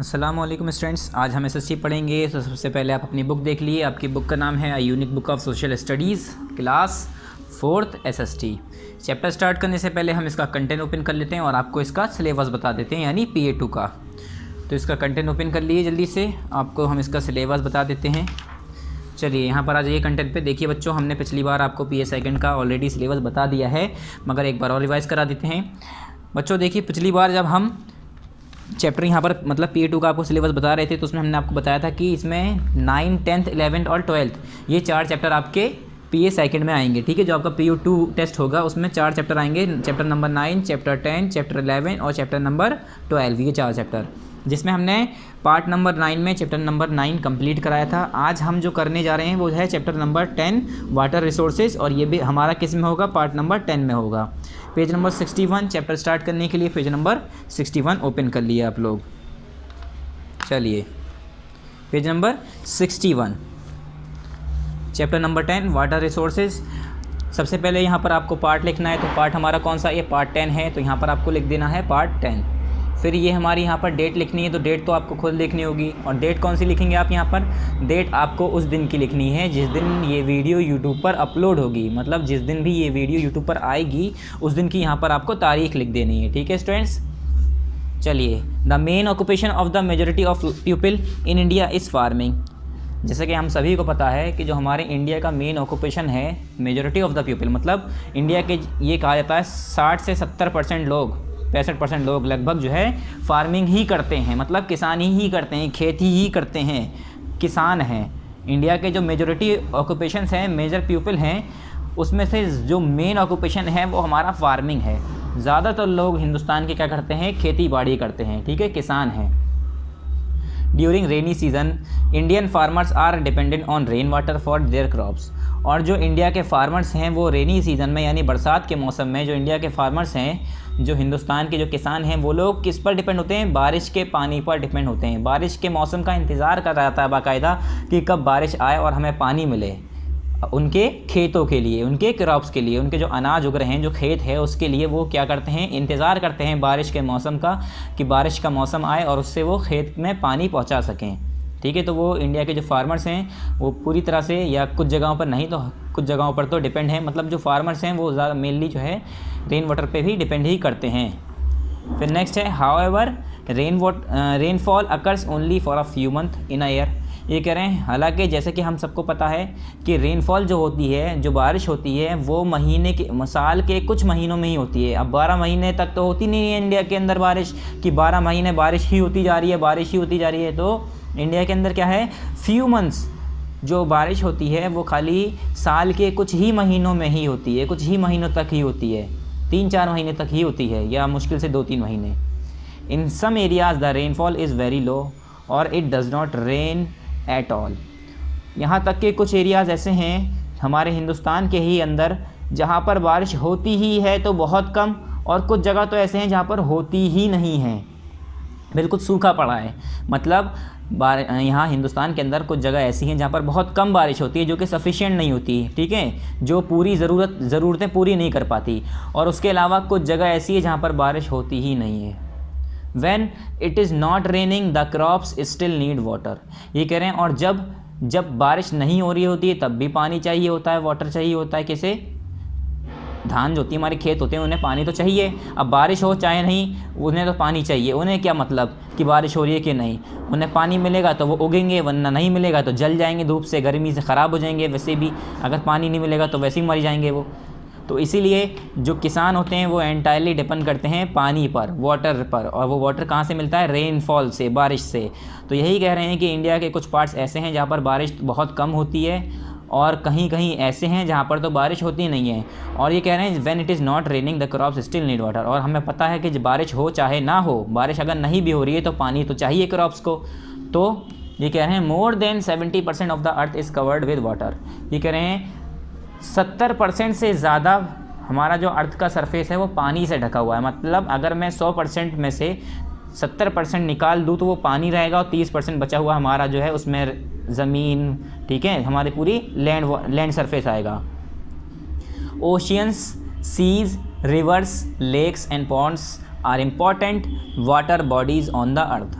अस्सलाम वालेकुम स्टूडेंट्स, आज हम एसएसटी पढ़ेंगे। तो सबसे पहले आप अपनी बुक देख लिए। आपकी बुक का नाम है a unique book of social studies, class 4th SST. Chapter start करने से पहले हम इसका कंटेंट ओपन कर लेते हैं और आपको इसका सिलेबस बता देते हैं, यानी PA2 का। तो इसका कंटेंट ओपन कर लिए जल्दी से, आपको हम इसका सिलेबस बता देते हैं। चलिए यहाँ पर आ जाइए कंटेंट पे। देखिए बच्चों, हमने पिछली बार आपको PA सेकंड का ऑलरेडी सिलेबस बता दिया है, मगर एक बार और रिवाइज़ करा देते हैं। बच्चों देखिए, पिछली बार जब हम चैप्टर यहाँ पर मतलब PA2 का आपको सिलेबस बता रहे थे, तो उसमें हमने आपको बताया था कि इसमें 9, 10th, 11th और 12th ये 4 चैप्टर आपके PA सेकंड में आएंगे। ठीक है, जो आपका PA2 टेस्ट होगा उसमें 4 चैप्टर आएंगे। चैप्टर नंबर 9, चैप्टर 10, चैप्टर 11 और चैप्टर नंबर 12, ये 4 चैप्टर, जिसमें हमने पार्ट नंबर 9 में चैप्टर नंबर 9 कंप्लीट कराया था। आज हम जो करने जा रहे हैं वो है चैप्टर नंबर 10 वाटर रिसोर्सेज, और ये भी हमारा किस में होगा, पार्ट नंबर 10 में होगा। पेज नंबर 61 चैप्टर स्टार्ट करने के लिए पेज नंबर 61 ओपन कर लिए आप लोग। चलिए page number 61 chapter number 10 water resources. सबसे पहले यहाँ पर आपको पार्ट लिखना है, तो पार्ट हमारा कौन सा, ये पार्ट 10 है, तो यहाँ पर आपको लिख देना है पार्ट 10। फिर ये हमारी यहाँ पर डेट लिखनी है, तो डेट तो आपको खुद लिखनी होगी। और डेट कौन सी लिखेंगे आप यहाँ पर, डेट आपको उस दिन की लिखनी है जिस दिन ये वीडियो यूट्यूब पर अपलोड होगी। मतलब जिस दिन भी ये वीडियो यूट्यूब पर आएगी उस दिन की यहाँ पर आपको तारीख लिख देनी है। ठीक है स्टूडेंट्स। चलिए, the main occupation of the majority of people in India is farming. जैसे कि हम सभी को पता है कि जो हमारे इंडिया का मेन ऑक्यूपेशन है, मेजॉरिटी ऑफ द पीपल, मतलब इंडिया के ये कहा जाता है 60 से 70% लोग, 65% लोग लगभग जो है फार्मिंग ही करते हैं, मतलब किसानी ही करते हैं, खेती ही करते हैं, किसान हैं। इंडिया के जो मेजॉरिटी ऑक्यूपेशंस हैं, मेजर पीपल हैं, उसमें से जो मेन ऑक्यूपेशन है वो हमारा फार्मिंग है। ज़्यादातर लोग हिंदुस्तान के क्या करते हैं, खेती बाड़ी करते हैं। ठीक है, किसान हैं। During rainy season Indian farmers are dependent on rain water for their crops. और जो इंडिया के फार्मर्स हैं वो रेनी सीज़न में, यानी बरसात के मौसम में, जो इंडिया के फार्मर्स हैं, जो हिंदुस्तान के जो किसान हैं, वो लोग किस पर डिपेंड होते हैं, बारिश के पानी पर डिपेंड होते हैं। बारिश के मौसम का इंतज़ार कर रहा था बाकायदा कि कब बारिश आए और हमें पानी मिले उनके खेतों के लिए, उनके क्रॉप्स के लिए, उनके जो अनाज उग रहे हैं, जो खेत है उसके लिए वो क्या करते हैं, इंतज़ार करते हैं बारिश के मौसम का, कि बारिश का मौसम आए और उससे वो खेत में पानी पहुंचा सकें। ठीक है, तो वो इंडिया के जो फार्मर्स हैं वो पूरी तरह से, या कुछ जगहों पर नहीं तो कुछ जगहों पर तो डिपेंड है, मतलब जो फार्मर्स हैं वो ज़्यादा मेनली जो है रेन वाटर पे भी डिपेंड ही करते हैं। फिर नेक्स्ट है, however rainfall occurs only for a few month in a year. ये कह रहे हैं, हालांकि जैसे कि हम सबको पता है कि रेनफॉल जो होती है, जो बारिश होती है, वो महीने के, साल के कुछ महीनों में ही होती है। अब 12 महीने तक तो होती नहीं है इंडिया के अंदर बारिश, कि 12 महीने बारिश ही होती जा रही है, बारिश ही होती जा रही है। तो इंडिया के अंदर क्या है, फ्यू मंथ्स जो बारिश होती है वो खाली साल के कुछ ही महीनों में ही होती है, कुछ ही महीनों तक ही होती है, 3-4 महीने तक ही होती है, या मुश्किल से 2-3 महीने। In some areas the rainfall is very low और it does not rain at all. यहाँ तक के कुछ एरियाज़ ऐसे हैं हमारे हिंदुस्तान के ही अंदर जहाँ पर बारिश होती ही है तो बहुत कम, और कुछ जगह तो ऐसे हैं जहाँ पर होती ही नहीं है, बिल्कुल सूखा पड़ा है। मतलब यहाँ हिंदुस्तान के अंदर कुछ जगह ऐसी हैं जहाँ पर बहुत कम बारिश होती है, जो कि सफिशिएंट नहीं होती। ठीक है, जो पूरी ज़रूरतें पूरी नहीं कर पाती। और उसके अलावा कुछ जगह ऐसी है जहाँ पर बारिश होती ही नहीं है। When it is not raining, the crops still need water। ये कह रहे हैं, और जब बारिश नहीं हो रही होती है तब भी पानी चाहिए होता है, वाटर चाहिए होता है। किसे, धान जो होती है, हमारे खेत होते हैं, उन्हें पानी तो चाहिए। अब बारिश हो चाहे नहीं, उन्हें तो पानी चाहिए। उन्हें क्या मतलब कि बारिश हो रही है कि नहीं, उन्हें पानी मिलेगा तो वो उगेंगे, वरना नहीं मिलेगा तो जल जाएंगे, धूप से, गर्मी से ख़राब हो जाएंगे। वैसे भी अगर पानी नहीं मिलेगा तो वैसे ही मर जाएंगे वो। तो इसीलिए जो किसान होते हैं वो एंटायरली डिपेंड करते हैं पानी पर, वाटर पर। और वो वाटर कहाँ से मिलता है, रेनफॉल से, बारिश से। तो यही कह रहे हैं कि इंडिया के कुछ पार्ट्स ऐसे हैं जहाँ पर बारिश बहुत कम होती है, और कहीं कहीं ऐसे हैं जहाँ पर तो बारिश होती नहीं है। और ये कह रहे हैं, when it is not raining the crops still need water. और हमें पता है कि बारिश हो चाहे ना हो, बारिश अगर नहीं भी हो रही है तो पानी तो चाहिए क्रॉप्स को। तो ये कह रहे हैं, more than 70% of the earth is covered with water. ये कह रहे हैं 70% से ज़्यादा हमारा जो अर्थ का सरफेस है वो पानी से ढका हुआ है। मतलब अगर मैं 100% में से 70% निकाल दूँ तो वो पानी रहेगा, और 30% बचा हुआ हमारा जो है उसमें ज़मीन, ठीक है, हमारी पूरी लैंड सरफेस आएगा। Oceans, seas, rivers, lakes and ponds are important water bodies on the earth.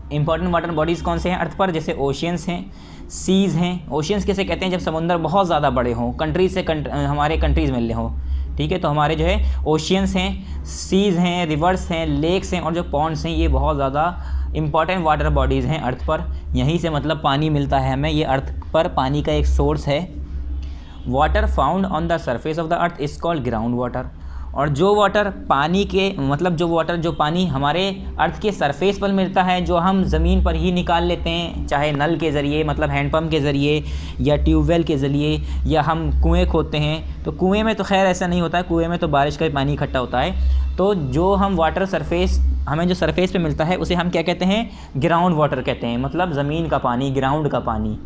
Important water bodies कौन से हैं अर्थ पर, जैसे ओशियंस हैं, सीज़ हैं। ओशियंस किसे कहते हैं, जब समुद्र बहुत ज़्यादा बड़े हों, कंट्रीज से हमारे कंट्रीज़ मिल रहे हों, ठीक है, तो हमारे जो है ओशियंस हैं, सीज़ हैं, रिवर्स हैं, लेक्स हैं, और जो पॉन्ड्स हैं, ये बहुत ज़्यादा इंपॉर्टेंट वाटर बॉडीज़ हैं अर्थ पर। यहीं से मतलब पानी मिलता है हमें, ये अर्थ पर पानी का एक सोर्स है। Water found on the surface of the earth is called ground water. और जो वाटर पानी के मतलब जो पानी हमारे अर्थ के सरफेस पर मिलता है, जो हम ज़मीन पर ही निकाल लेते हैं, चाहे नल के ज़रिए मतलब हैंडपम्प के ज़रिए या ट्यूबवेल के ज़रिए, या हम कुएँ खोदते हैं। तो कुएँ में तो खैर ऐसा नहीं होता है, कुएँ में तो बारिश का ही पानी इकट्ठा होता है। तो जो हम वाटर सरफेस हमें जो सरफेस पे मिलता है उसे हम क्या कहते हैं, ग्राउंड वाटर कहते हैं, मतलब ज़मीन का पानी, ग्राउंड का पानी।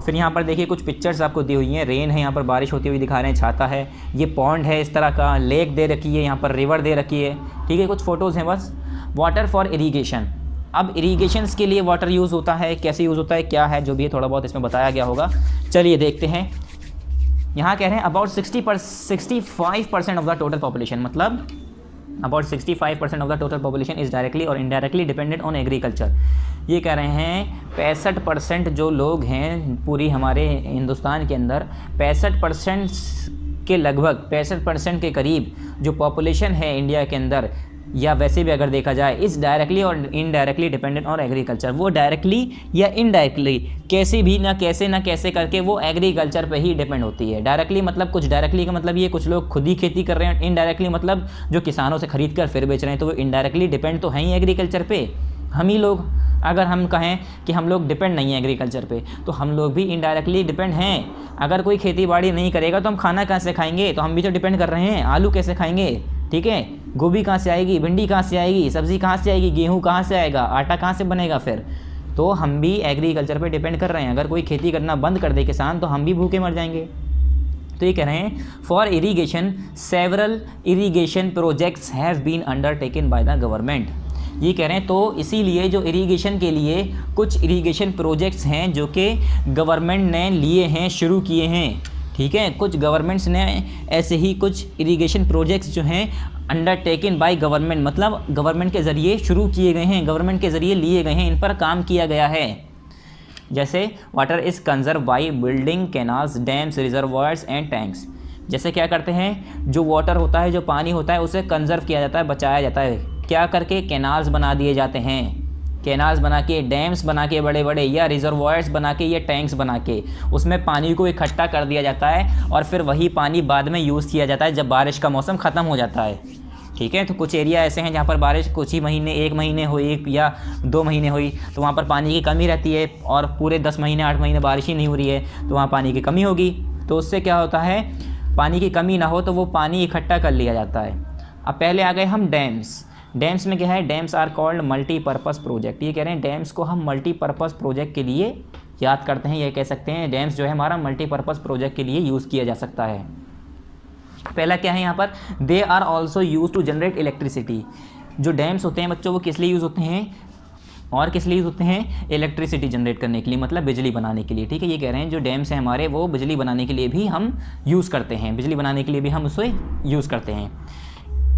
फिर यहाँ पर देखिए कुछ पिक्चर्स आपको दी हुई हैं, रेन है, यहाँ पर बारिश होती हुई दिखा रहे हैं, छाता है, ये पॉन्ड है इस तरह का, लेक दे रखी है, यहाँ पर रिवर दे रखी है, ठीक है, कुछ फ़ोटोज़ हैं बस। वाटर फॉर इरीगेशन, अब इरीगेशंस के लिए वाटर यूज़ होता है, कैसे यूज़ होता है, क्या है, जो भी है थोड़ा बहुत इसमें बताया गया होगा। चलिए देखते हैं। यहाँ कह रहे हैं about 65% of the total population, मतलब about 65% of the total population is directly और इनडायरेक्टली डिपेंडेंट ऑन एग्रीकल्चर। ये कह रहे हैं 65% जो लोग हैं पूरी हमारे हिंदुस्तान के अंदर, 65% के लगभग 65% के करीब जो पॉपुलेशन है इंडिया के अंदर, या वैसे भी अगर देखा जाए, इस डायरेक्टली और इनडायरेक्टली डिपेंडेंट ऑन एग्रीकल्चर। वो डायरेक्टली या इनडायरेक्टली कैसे भी ना कैसे करके वो एग्रीकल्चर पे ही डिपेंड होती है। डायरेक्टली मतलब कुछ, डायरेक्टली का मतलब ये कुछ लोग खुद ही खेती कर रहे हैं, इनडायरेक्टली मतलब जो किसानों से खरीद कर फिर बेच रहे हैं, तो वो इनडायरेक्टली डिपेंड तो हैं ही एग्रीकल्चर पे। हम ही लोग, अगर हम कहें कि हम लोग डिपेंड नहीं हैं एग्रीकल्चर पे, तो हम लोग भी इनडायरेक्टली डिपेंड हैं। अगर कोई खेती बाड़ी नहीं करेगा तो हम खाना कहाँ से खाएंगे, तो हम भी तो डिपेंड कर रहे हैं। आलू कैसे खाएंगे, ठीक है, गोभी कहाँ से आएगी, भिंडी कहाँ से आएगी, सब्ज़ी कहाँ से आएगी, गेहूँ कहाँ से आएगा, आटा कहाँ से बनेगा फिर, तो हम भी एग्रीकल्चर पे डिपेंड कर रहे हैं। अगर कोई खेती करना बंद कर दे किसान, तो हम भी भूखे मर जाएंगे। तो ये कह रहे हैं for irrigation several irrigation projects have been undertaken by the government. ये कह रहे हैं तो इसीलिए जो इरीगेशन के लिए कुछ इरीगेशन प्रोजेक्ट्स हैं जो कि गवर्नमेंट ने लिए हैं, शुरू किए हैं, ठीक है, कुछ गवर्नमेंट्स ने ऐसे ही कुछ इरीगेशन प्रोजेक्ट्स जो हैं अंडरटेकन बाय गवर्नमेंट, मतलब गवर्नमेंट के ज़रिए शुरू किए गए हैं, गवर्नमेंट के ज़रिए लिए गए हैं, इन पर काम किया गया है। जैसे water is conserve by building canals, dams, reservoirs and tanks. जैसे क्या करते हैं, जो वाटर होता है, जो पानी होता है, उसे कंजर्व किया जाता है, बचाया जाता है, क्या करके, कैनाल्स बना दिए जाते हैं, कैनाल्स बना के, डैम्स बना के बड़े बड़े, या रिजर्वायर्स बना के, या टैंक्स बना के, उसमें पानी को इकट्ठा कर दिया जाता है और फिर वही पानी बाद में यूज़ किया जाता है जब बारिश का मौसम ख़त्म हो जाता है, ठीक है। तो कुछ एरिया ऐसे हैं जहाँ पर बारिश कुछ ही महीने, 1 महीने हुई या 2 महीने हुई, तो वहाँ पर पानी की कमी रहती है, और पूरे 10 महीने 8 महीने बारिश ही नहीं हो रही है, तो वहाँ पानी की कमी होगी। तो उससे क्या होता है, पानी की कमी ना हो तो वो पानी इकट्ठा कर लिया जाता है। अब पहले आ गए हम डैम्स। डैम्स में क्या है, dams are called multipurpose project. ये कह रहे हैं डैम्स को हम मल्टीपर्पज़ प्रोजेक्ट के लिए याद करते हैं, ये कह सकते हैं डैम्स जो है हमारा मल्टीपर्पज़ प्रोजेक्ट के लिए यूज़ किया जा सकता है। पहला क्या है यहाँ पर, they are also use to generate electricity. जो डैम्स होते हैं बच्चों, वो किस लिए यूज़ होते हैं, और किस लिए यूज़ होते हैं, इलेक्ट्रिसिटी जनरेट करने के लिए, मतलब बिजली बनाने के लिए, ठीक है। ये कह रहे हैं जो डैम्स हैं हमारे, वो बिजली बनाने के लिए भी हम यूज़ करते हैं, बिजली बनाने के लिए भी हम उसे यूज़ करते हैं।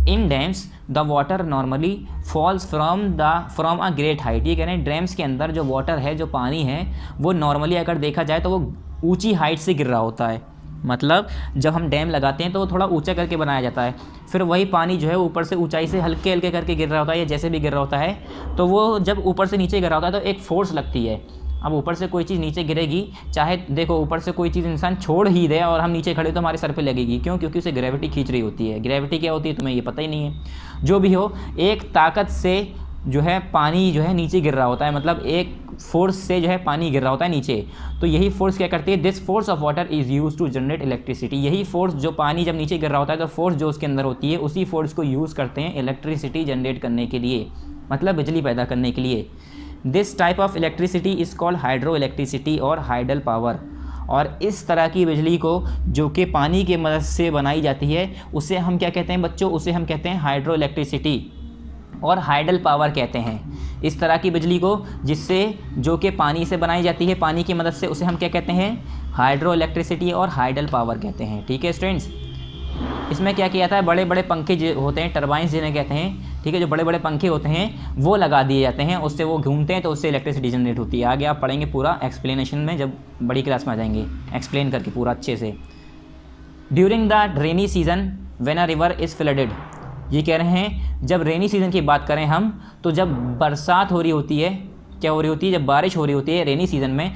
In dams the water normally falls from a great height. ये कह रहे हैं डैम्स के अंदर जो वाटर है, जो पानी है, वो नॉर्मली अगर देखा जाए तो वो ऊंची हाइट से गिर रहा होता है। मतलब जब हम डैम लगाते हैं तो वो थोड़ा ऊंचा करके बनाया जाता है, फिर वही पानी जो है ऊपर से ऊंचाई से हल्के हल्के करके गिर रहा होता है, या जैसे भी गिर रहा होता है, तो वो जब ऊपर से नीचे गिर रहा होता है तो एक फोर्स लगती है। अब ऊपर से कोई चीज़ नीचे गिरेगी, चाहे देखो ऊपर से कोई चीज़ इंसान छोड़ ही दे और हम नीचे खड़े तो हमारे सर पे लगेगी, क्यों, क्योंकि उसे ग्रेविटी खींच रही होती है। ग्रेविटी क्या होती है तुम्हें ये पता ही नहीं है। जो भी हो, एक ताकत से जो है पानी जो है नीचे गिर रहा होता है, मतलब एक फोर्स से जो है पानी गिर रहा होता है नीचे। तो यही फोर्स क्या करती है, this force of water is use to generate electricity. यही फोर्स, जो पानी जब नीचे गिर रहा होता है तो फोर्स जो उसके अंदर होती है, उसी फोर्स को यूज़ करते हैं इलेक्ट्रिसिटी जनरेट करने के लिए, मतलब बिजली पैदा करने के लिए। This type of electricity is called hydro electricity और हाइडल पावर। और इस तरह की बिजली को जो कि पानी की मदद से बनाई जाती है, उसे हम क्या कहते हैं बच्चों, उसे हम कहते हैं हाइड्रो इलेक्ट्रिसिटी और हाइडल पावर कहते हैं। इस तरह की बिजली को जिससे जो कि पानी से बनाई जाती है, पानी की मदद से, उसे हम क्या कहते हैं, हाइड्रो इलेक्ट्रिसिटी और हाइडल पावर कहते हैं, ठीक है स्टूडेंट्स। इसमें क्या किया जाता है, बड़े बड़े पंखे जो होते हैं, टरबाइंस जिन्हें कहते हैं, ठीक है, जो बड़े बड़े पंखे होते हैं वो लगा दिए जाते हैं, उससे वो घूमते हैं तो उससे इलेक्ट्रिसिटी जनरेट होती है। आगे आप पढ़ेंगे पूरा एक्सप्लेनेशन में, जब बड़ी क्लास में आ जाएंगे एक्सप्लेन करके पूरा अच्छे से। During the rainy season when a river is flooded, ये कह रहे हैं जब रेनी सीज़न की बात करें हम, तो जब बरसात हो रही होती है, क्या हो रही होती है, जब बारिश हो रही होती है रेनी सीज़न में,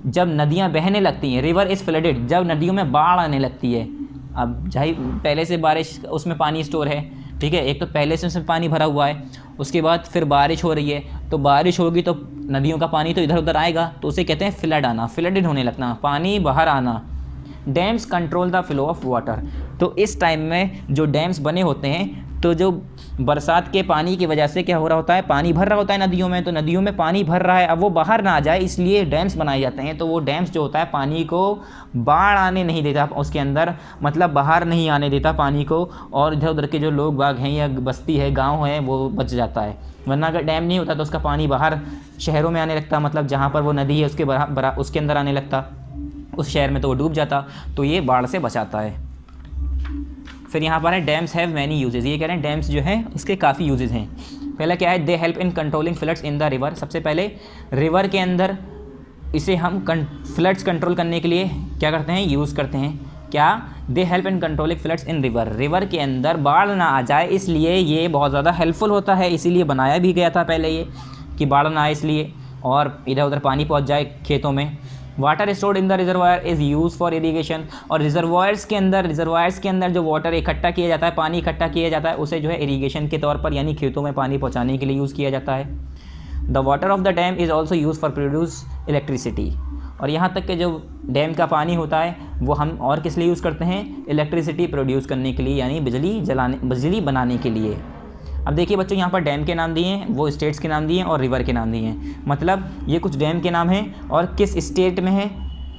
जब नदियाँ बहने लगती हैं, रिवर इज़ फ्लडेड, जब नदियों में बाढ़ आने लगती है। अब जाहिर पहले से बारिश उसमें पानी स्टोर है, ठीक है, एक तो पहले से उसमें पानी भरा हुआ है, उसके बाद फिर बारिश हो रही है, तो बारिश होगी तो नदियों का पानी तो इधर उधर आएगा, तो उसे कहते हैं फ्लड आना, फ्लडेड होने लगना, पानी बाहर आना। Dams control the flow of water, तो इस टाइम में जो डैम्स बने होते हैं, तो जो बरसात के पानी की वजह से क्या हो रहा होता है, पानी भर रहा होता है नदियों में, तो नदियों में पानी भर रहा है, अब वो बाहर ना आ जाए इसलिए डैम्स बनाए जाते हैं। तो वो डैम्स जो होता है पानी को बाढ़ आने नहीं देता उसके अंदर, मतलब बाहर नहीं आने देता पानी को, और इधर उधर के जो लोग बाग हैं या बस्ती है, गाँव है, वो बच जाता है। वरना अगर डैम नहीं होता तो उसका पानी बाहर शहरों में आने लगता, मतलब जहाँ पर वो नदी है उसके अंदर आने लगता, उस शहर में तो वो डूब जाता, तो ये बाढ़ से बचाता है। फिर यहाँ पर है डैम्स हैव मैनी यूजेस, ये कह रहे हैं डैम्स जो है इसके काफ़ी यूजेस हैं। पहला क्या है, दे help in controlling floods in the river, सबसे पहले रिवर के अंदर इसे हम फ्लड्स कंट्रोल करने के लिए क्या करते हैं, यूज़ करते हैं। क्या, दे help in controlling floods in river, river के अंदर बाढ़ ना आ जाए इसलिए ये बहुत ज़्यादा हेल्पफुल होता है, इसीलिए बनाया भी गया था पहले ये, कि बाढ़ ना आए इसलिए, और इधर उधर पानी पहुँच जाए खेतों में। Water stored in the reservoir is use for irrigation, और रिजर्वायर्स के अंदर जो वाटर इकट्ठा किया जाता है, पानी इकट्ठा किया जाता है, उसे जो है इरीगेशन के तौर पर, यानी खेतों में पानी पहुंचाने के लिए यूज़ किया जाता है। The water of the dam is also use for produce electricity, और यहाँ तक कि जो डैम का पानी होता है वो हम और किस लिए यूज़ करते हैं, इलेक्ट्रिसिटी प्रोड्यूस करने के लिए, यानी बिजली बनाने के लिए। अब देखिए बच्चों, यहाँ पर डैम के नाम दिए हैं, वो स्टेट्स के नाम दिए हैं और रिवर के नाम दिए हैं, मतलब ये कुछ डैम के नाम हैं और किस स्टेट में है,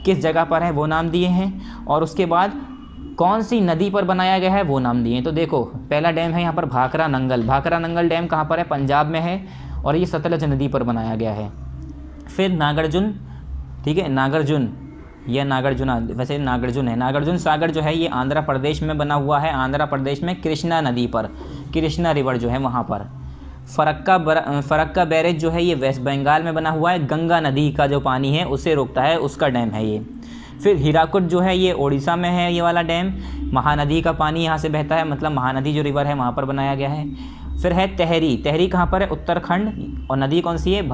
किस जगह पर है वो नाम दिए हैं, और उसके बाद कौन सी नदी पर बनाया गया है वो नाम दिए हैं। तो देखो पहला डैम है यहाँ पर भाखरा नंगल डैम कहाँ पर है, पंजाब में है, और ये सतलज नदी पर बनाया गया है। फिर नागार्जुन, ठीक है, नागार्जुन या नागार्जुना, वैसे नागार्जुन है, नागार्जुन सागर जो है ये आंध्र प्रदेश में बना हुआ है, आंध्र प्रदेश में कृष्णा नदी पर, कृष्णा रिवर जो है वहाँ पर। फरक्का बैरेज जो है ये वेस्ट बंगाल में बना हुआ है, गंगा नदी का जो पानी है उसे रोकता है, उसका डैम है ये। फिर हीराकुड जो है ये ओडिशा में है, ये वाला डैम, महानदी का पानी यहाँ से बहता है, मतलब महानदी जो रिवर है वहाँ पर बनाया गया है। फिर है तहरी कहाँ पर है, उत्तराखंड, और नदी कौन सी है,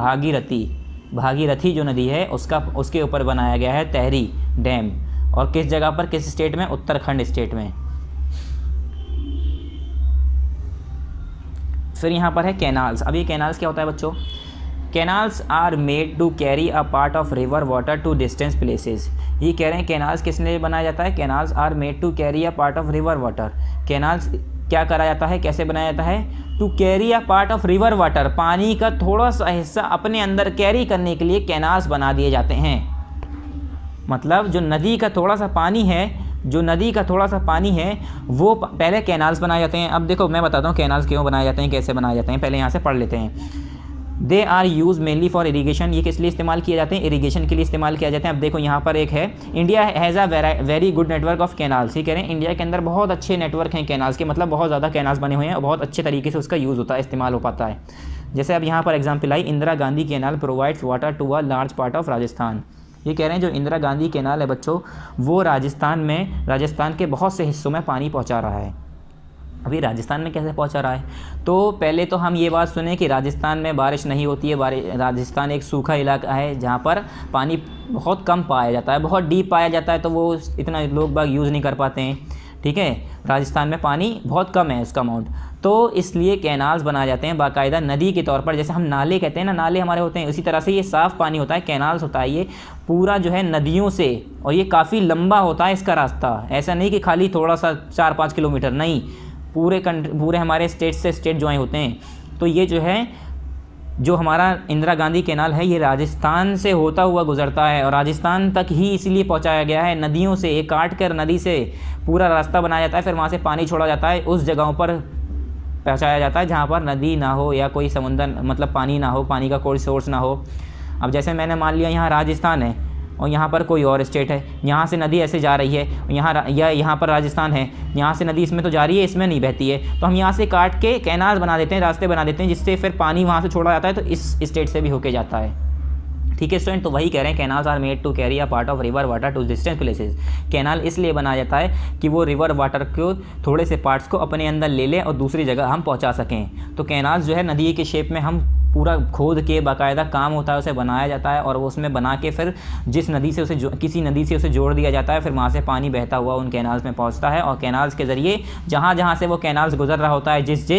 भागीरथी जो नदी है उसके ऊपर बनाया गया है तहरी डैम, और किस जगह पर, किस स्टेट में, उत्तराखंड स्टेट में। फिर यहाँ पर है कैनाल्स। अब ये कैनाल्स क्या होता है बच्चों, canals are made to carry a part of river water to distance places, ये कह रहे हैं कैनाल्स किस लिए बनाया जाता है, canals are made to carry a part of river water, canals क्या करा जाता है, कैसे बनाया जाता है, to carry a part of river water, पानी का थोड़ा सा हिस्सा अपने अंदर कैरी करने के लिए कैनाल्स बना दिए जाते हैं। मतलब जो नदी का थोड़ा सा पानी है वो पहले कैनाल्स बनाए जाते हैं। अब देखो मैं बताता हूँ कैनाल्स क्यों बनाए जाते हैं, कैसे बनाए जाते हैं, पहले यहाँ से पढ़ लेते हैं। They are use mainly for irrigation, ये किस लिए इस्तेमाल किए जाते हैं, इरीगेशन के लिए इस्तेमाल किया जाते हैं। अब देखो यहाँ पर एक है, India has a very good network of canals, ये कह रहे हैं इंडिया के अंदर बहुत अच्छे नेटवर्क हैं कैनाल्स के, मतलब बहुत ज़्यादा कैनाल्स बने हुए हैं और बहुत अच्छे तरीके से उसका यूज़ होता है, इस्तेमाल हो पाता है। जैसे अब यहाँ पर एग्जाम्पल आई, Indira Gandhi canal provides water to a large part of Rajasthan, ये कह रहे हैं जो इंदिरा गांधी कैनाल है बच्चों वो राजस्थान के बहुत से हिस्सों में पानी पहुँचा रहा है। अभी राजस्थान में कैसे पहुंचा रहा है, तो पहले तो हम ये बात सुने कि राजस्थान में बारिश नहीं होती है, राजस्थान एक सूखा इलाका है जहाँ पर पानी बहुत कम पाया जाता है, बहुत डीप पाया जाता है, तो वो इतना लोग बाग यूज़ नहीं कर पाते हैं, ठीक है, राजस्थान में पानी बहुत कम है उसका अमाउंट, तो इसलिए कैनाल्स बनाए जाते हैं बाकायदा नदी के तौर पर, जैसे हम नाले कहते हैं ना, नाले हमारे होते हैं, उसी तरह से ये साफ़ पानी होता है, कैनाल्स होता है ये पूरा जो है नदियों से, और ये काफ़ी लंबा होता है इसका रास्ता, ऐसा नहीं कि खाली थोड़ा सा 4-5 किलोमीटर, नहीं, पूरे हमारे स्टेट से स्टेट ज्वाइन होते हैं। तो ये जो है जो हमारा इंदिरा गांधी कैनाल है ये राजस्थान से होता हुआ गुजरता है और राजस्थान तक ही इसीलिए पहुंचाया गया है, नदियों से एक काट कर नदी से पूरा रास्ता बनाया जाता है, फिर वहाँ से पानी छोड़ा जाता है, उस जगहों पर पहुंचाया जाता है जहाँ पर नदी ना हो या कोई समुंदर मतलब पानी ना हो, पानी का कोई सोर्स ना हो। अब जैसे मैंने मान लिया यहाँ राजस्थान है और यहाँ पर कोई और स्टेट है, यहाँ से नदी ऐसे जा रही है, यहाँ पर राजस्थान है, यहाँ से नदी इसमें तो जा रही है, इसमें नहीं बहती है, तो हम यहाँ से काट के कैनाल बना देते हैं, रास्ते बना देते हैं, जिससे फिर पानी वहाँ से छोड़ा जाता है तो इस स्टेट से भी होके जाता है। ठीक है स्टूडेंट, तो वही कह रहे हैं canals are made to carry a part of river water to distant places. Canal इसलिए बनाया जाता है कि वो रिवर वाटर को थोड़े से पार्ट्स को अपने अंदर ले लें और दूसरी जगह हम पहुंचा सकें। तो कैनाल्स जो है नदी के शेप में हम पूरा खोद के बाकायदा काम होता है, उसे बनाया जाता है और उसमें बना के फिर जिस नदी से किसी नदी से उसे जोड़ दिया जाता है, फिर वहाँ से पानी बहता हुआ उन कैनाल्स में पहुँचता है और कैनाल्स के ज़रिए जहाँ से वो कैनाल्स गुजर रहा होता है, जिस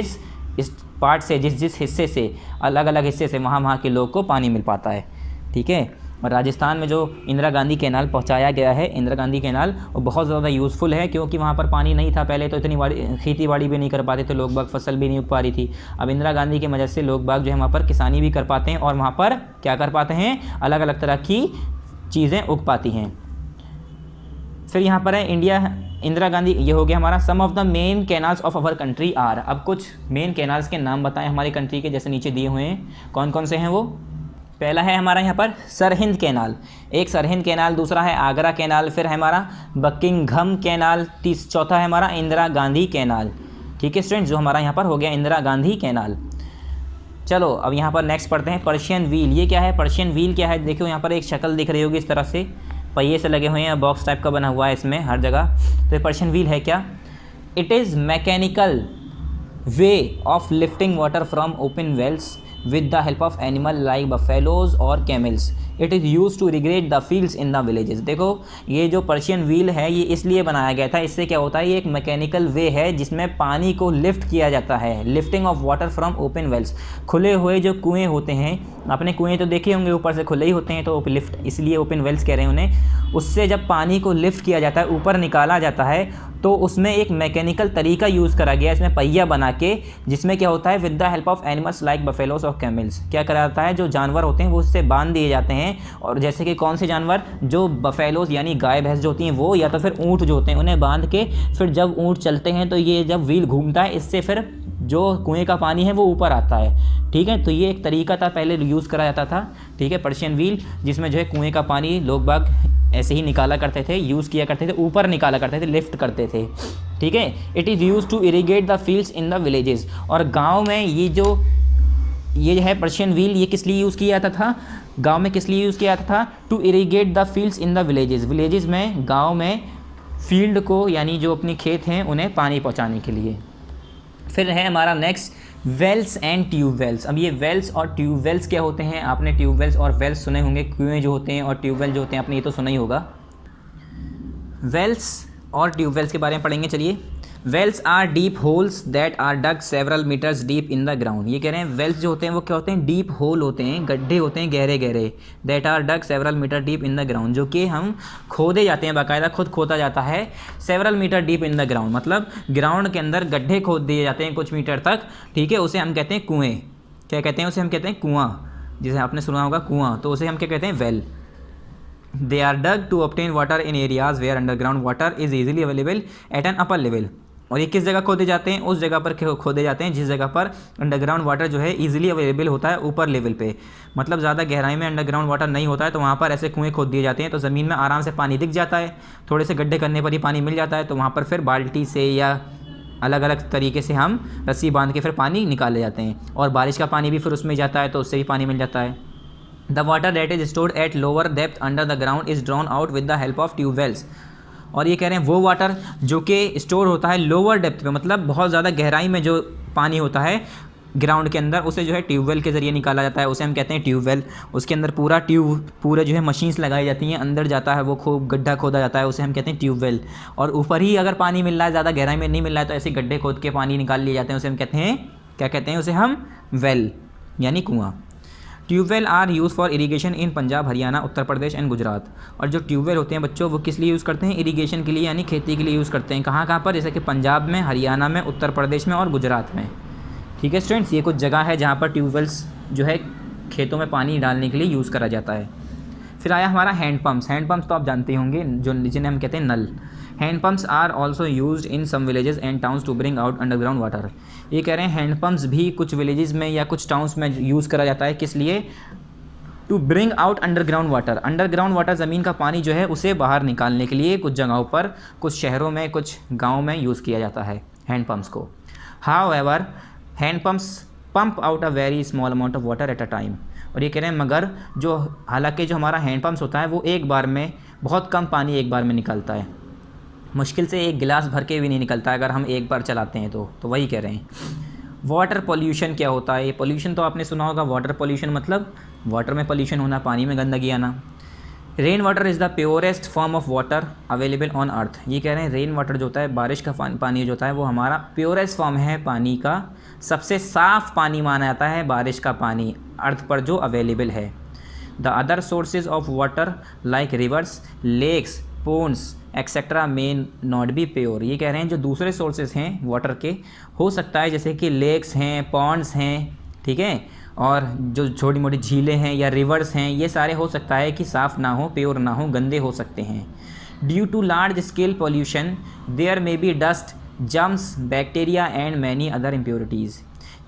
इस पार्ट से जिस हिस्से से अलग अलग हिस्से से वहाँ के लोग को पानी मिल पाता है। ठीक है, और राजस्थान में जो इंदिरा गांधी कैनाल पहुंचाया गया है, इंदिरा गांधी कैनाल, वो बहुत ज़्यादा यूज़फुल है क्योंकि वहाँ पर पानी नहीं था पहले, तो इतनी खेती बाड़ी भी नहीं कर पाते थे लोग बाग, फसल भी नहीं उग पा रही थी। अब इंदिरा गांधी की मदद से लोग बाग जो है वहाँ पर किसानी भी कर पाते हैं और वहाँ पर क्या कर पाते हैं, अलग अलग तरह की चीज़ें उग पाती हैं। फिर यहाँ पर है इंदिरा गांधी, ये हो गया हमारा। Some of the main canals of our country are, अब कुछ मेन कैनाल्स के नाम बताएं हमारी कंट्री के, जैसे नीचे दिए हुए हैं, कौन कौन से हैं वो। पहला है हमारा यहाँ पर सरहिंद कैनाल, एक सरहिंद कैनाल, दूसरा है आगरा कैनाल, फिर है हमारा बकिंघम कैनाल, चौथा है हमारा इंदिरा गांधी कैनाल। ठीक है स्टूडेंट्स, जो हमारा यहाँ पर हो गया इंदिरा गांधी कैनाल। चलो अब यहाँ पर नेक्स्ट पढ़ते हैं पर्शियन व्हील। ये क्या है, पर्शियन व्हील क्या है, देखो यहाँ पर एक शक्ल दिख रही होगी इस तरह से, पहिए से लगे हुए हैं, बॉक्स टाइप का बना हुआ है इसमें हर जगह। तो ये पर्शियन व्हील है क्या, it is mechanical way of lifting water from open wells with the help of animal like buffaloes or camels. It is used to irrigate the fields in the villages. देखो ये जो Persian wheel है ये इसलिए बनाया गया था, इससे क्या होता है, ये एक मैकेनिकल वे है जिसमें पानी को लिफ्ट किया जाता है। Lifting of water from open wells, खुले हुए जो कुएँ होते हैं, आपने कुएँ तो देखे होंगे ऊपर से खुले ही होते हैं, तो लिफ्ट इसलिए ओपन वेल्स कह रहे हैं उन्हें। उससे जब पानी को लिफ्ट किया जाता है, ऊपर निकाला जाता है, तो उसमें एक मैकेनिकल तरीका यूज़ करा गया इसमें पहिया बना के, जिसमें क्या होता है, with the help of animals like buffaloes और कैमल्स, क्या करा जाता है, जो जानवर होते हैं वो उससे बांध दिए जाते हैं। और जैसे कि कौन से जानवर, जो बफेलोस यानी गाय भैंस जो होती हैं वो, या तो फिर ऊँट जो होते हैं उन्हें बांध के फिर जब ऊँट चलते हैं तो ये जब व्हील घूमता है, इससे फिर जो कुएँ का पानी है वो ऊपर आता है। ठीक है, तो ये एक तरीका था, पहले यूज़ करा जाता था। ठीक है, पर्शियन व्हील, जिसमें जो है कुएँ का पानी लोग बाग ऐसे ही निकाला करते थे, यूज़ किया करते थे, ऊपर निकाला करते थे, लिफ्ट करते थे। ठीक है, it is use to irrigate the fields in the villages. और गांव में ये है पर्शियन व्हील, ये किस लिए यूज़ किया जाता था, गांव में किस लिए यूज़ किया जाता था, to irrigate the fields in the villages. Villages में, गांव में फील्ड को यानी जो अपनी खेत हैं उन्हें पानी पहुँचाने के लिए। फिर है हमारा नेक्स्ट वेल्स एंड ट्यूबवेल्स। अब ये वेल्स और ट्यूबवेल्स क्या होते हैं, आपने ट्यूबवेल्स और वेल्स सुने होंगे, कुएँ जो होते हैं और ट्यूबवेल जो होते हैं आपने ये तो सुना ही होगा। वेल्स और ट्यूबवेल्स के बारे में पढ़ेंगे। चलिए, wells are deep holes that are dug several metres deep in the ground. ये कह रहे हैं वेल्स जो होते हैं वो क्या होते हैं, डीप होल होते हैं, गड्ढे होते हैं गहरे गहरे, that are dug several metre deep in the ground, जो कि हम खोदे जाते हैं, बाकायदा खुद खोदा जाता है, several metre deep in the ground, मतलब ग्राउंड के अंदर गड्ढे खोद दिए जाते हैं कुछ मीटर तक। ठीक है, उसे हम कहते हैं कुएँ। क्या कहते हैं उसे, हम कहते हैं कुआँ, जिसे आपने सुना होगा कुआँ, तो उसे हम क्या कहते हैं, well. They are dug to obtain water in areas where underground water is easily available at an upper level. और ये किस जगह खोदे जाते हैं, उस जगह पर खोदे जाते हैं जिस जगह पर अंडरग्राउंड वाटर जो है इजीली अवेलेबल होता है ऊपर लेवल पे, मतलब ज़्यादा गहराई में अंडरग्राउंड वाटर नहीं होता है, तो वहाँ पर ऐसे कुएँ खोद दिए जाते हैं, तो ज़मीन में आराम से पानी दिख जाता है, थोड़े से गड्ढे करने पर ही पानी मिल जाता है, तो वहाँ पर फिर बाल्टी से या अलग अलग तरीके से हम रस्सी बांध के फिर पानी निकाले जाते हैं, और बारिश का पानी भी फिर उसमें जाता है तो उससे भी पानी मिल जाता है। The water that is stored at lower depth under the ground is drawn out with the help of tube wells. और ये कह रहे हैं वो वाटर जो कि स्टोर होता है लोअर डेप्थ पे, मतलब बहुत ज़्यादा गहराई में जो पानी होता है ग्राउंड के अंदर, उसे जो है ट्यूबवेल के ज़रिए निकाला जाता है, उसे हम कहते हैं ट्यूबवेल। उसके अंदर पूरे जो है मशीन्स लगाई जाती हैं, अंदर जाता है वो खूब गड्ढा खोदा जाता है, उसे हम कहते हैं ट्यूबवेल। और ऊपर ही अगर पानी मिल रहा है, ज़्यादा गहराई में नहीं मिल रहा है, तो ऐसे गड्ढे खोद के पानी निकाल लिए जाते हैं, उसे हम कहते हैं, क्या कहते हैं उसे हम, वेल यानी कुआँ। Tubewell are use for irrigation in Punjab, Haryana, Uttar Pradesh and Gujarat. और जो ट्यूबवेल होते हैं बच्चों, वो किस लिए यूज़ करते हैं, इरीगेशन के लिए यानी खेती के लिए यूज़ करते हैं। कहाँ कहाँ पर, जैसे कि पंजाब में, हरियाणा में, उत्तर प्रदेश में और गुजरात में। ठीक है स्टूडेंट्स, ये कुछ जगह है जहाँ पर ट्यूबवेल्स जो है खेतों में पानी डालने के लिए यूज़ करा जाता है। फिर आया हमारा हैंडपम्प्स। हैंडपम्प्स तो आप जानते होंगे, जो जिन्हें हम कहते हैं नल। Handpumps are also used in some villages and towns to bring out underground water. ये कह रहे हैं हैंडपम्प्स भी कुछ विलेजेस में या कुछ टाउन्स में यूज़ करा जाता है, किस लिए, to bring out underground water, underground water ज़मीन का पानी जो है उसे बाहर निकालने के लिए कुछ जगहों पर, कुछ शहरों में, कुछ गाँव में यूज़ किया जाता है हैंडपम्प्स को। However handpumps pump out a very small amount of water at a time, और ये कह रहे हैं मगर जो हालांकि जो हमारा हैंडपम्प्स होता है वो एक बार में बहुत कम पानी एक बार में निकलता है, मुश्किल से एक गिलास भर के भी नहीं निकलता अगर हम एक बार चलाते हैं तो वही कह रहे हैं। वाटर पॉल्यूशन क्या होता है? पॉल्यूशन तो आपने सुना होगा, वाटर पॉल्यूशन मतलब वाटर में पॉल्यूशन होना, पानी में गंदगी आना। Rain water is the purest form of water available on earth, ये कह रहे हैं रेन वाटर जो होता है, बारिश का पानी जो होता है वो हमारा प्योरेस्ट फॉर्म है पानी का, सबसे साफ़ पानी माना जाता है बारिश का पानी अर्थ पर जो अवेलेबल है। The other sources of water like rivers, lakes, ponds etcetera may not be pure, ये कह रहे हैं जो दूसरे सोर्सेज हैं वाटर के, हो सकता है जैसे कि लेक्स हैं, पॉन्ड्स हैं, ठीक है, और जो छोटी मोटी झीलें हैं या रिवर्स हैं, ये सारे हो सकता है कि साफ़ ना हो, प्योर ना हो, गंदे हो सकते हैं। Due to large scale pollution there may be dust, germs, bacteria and many other impurities,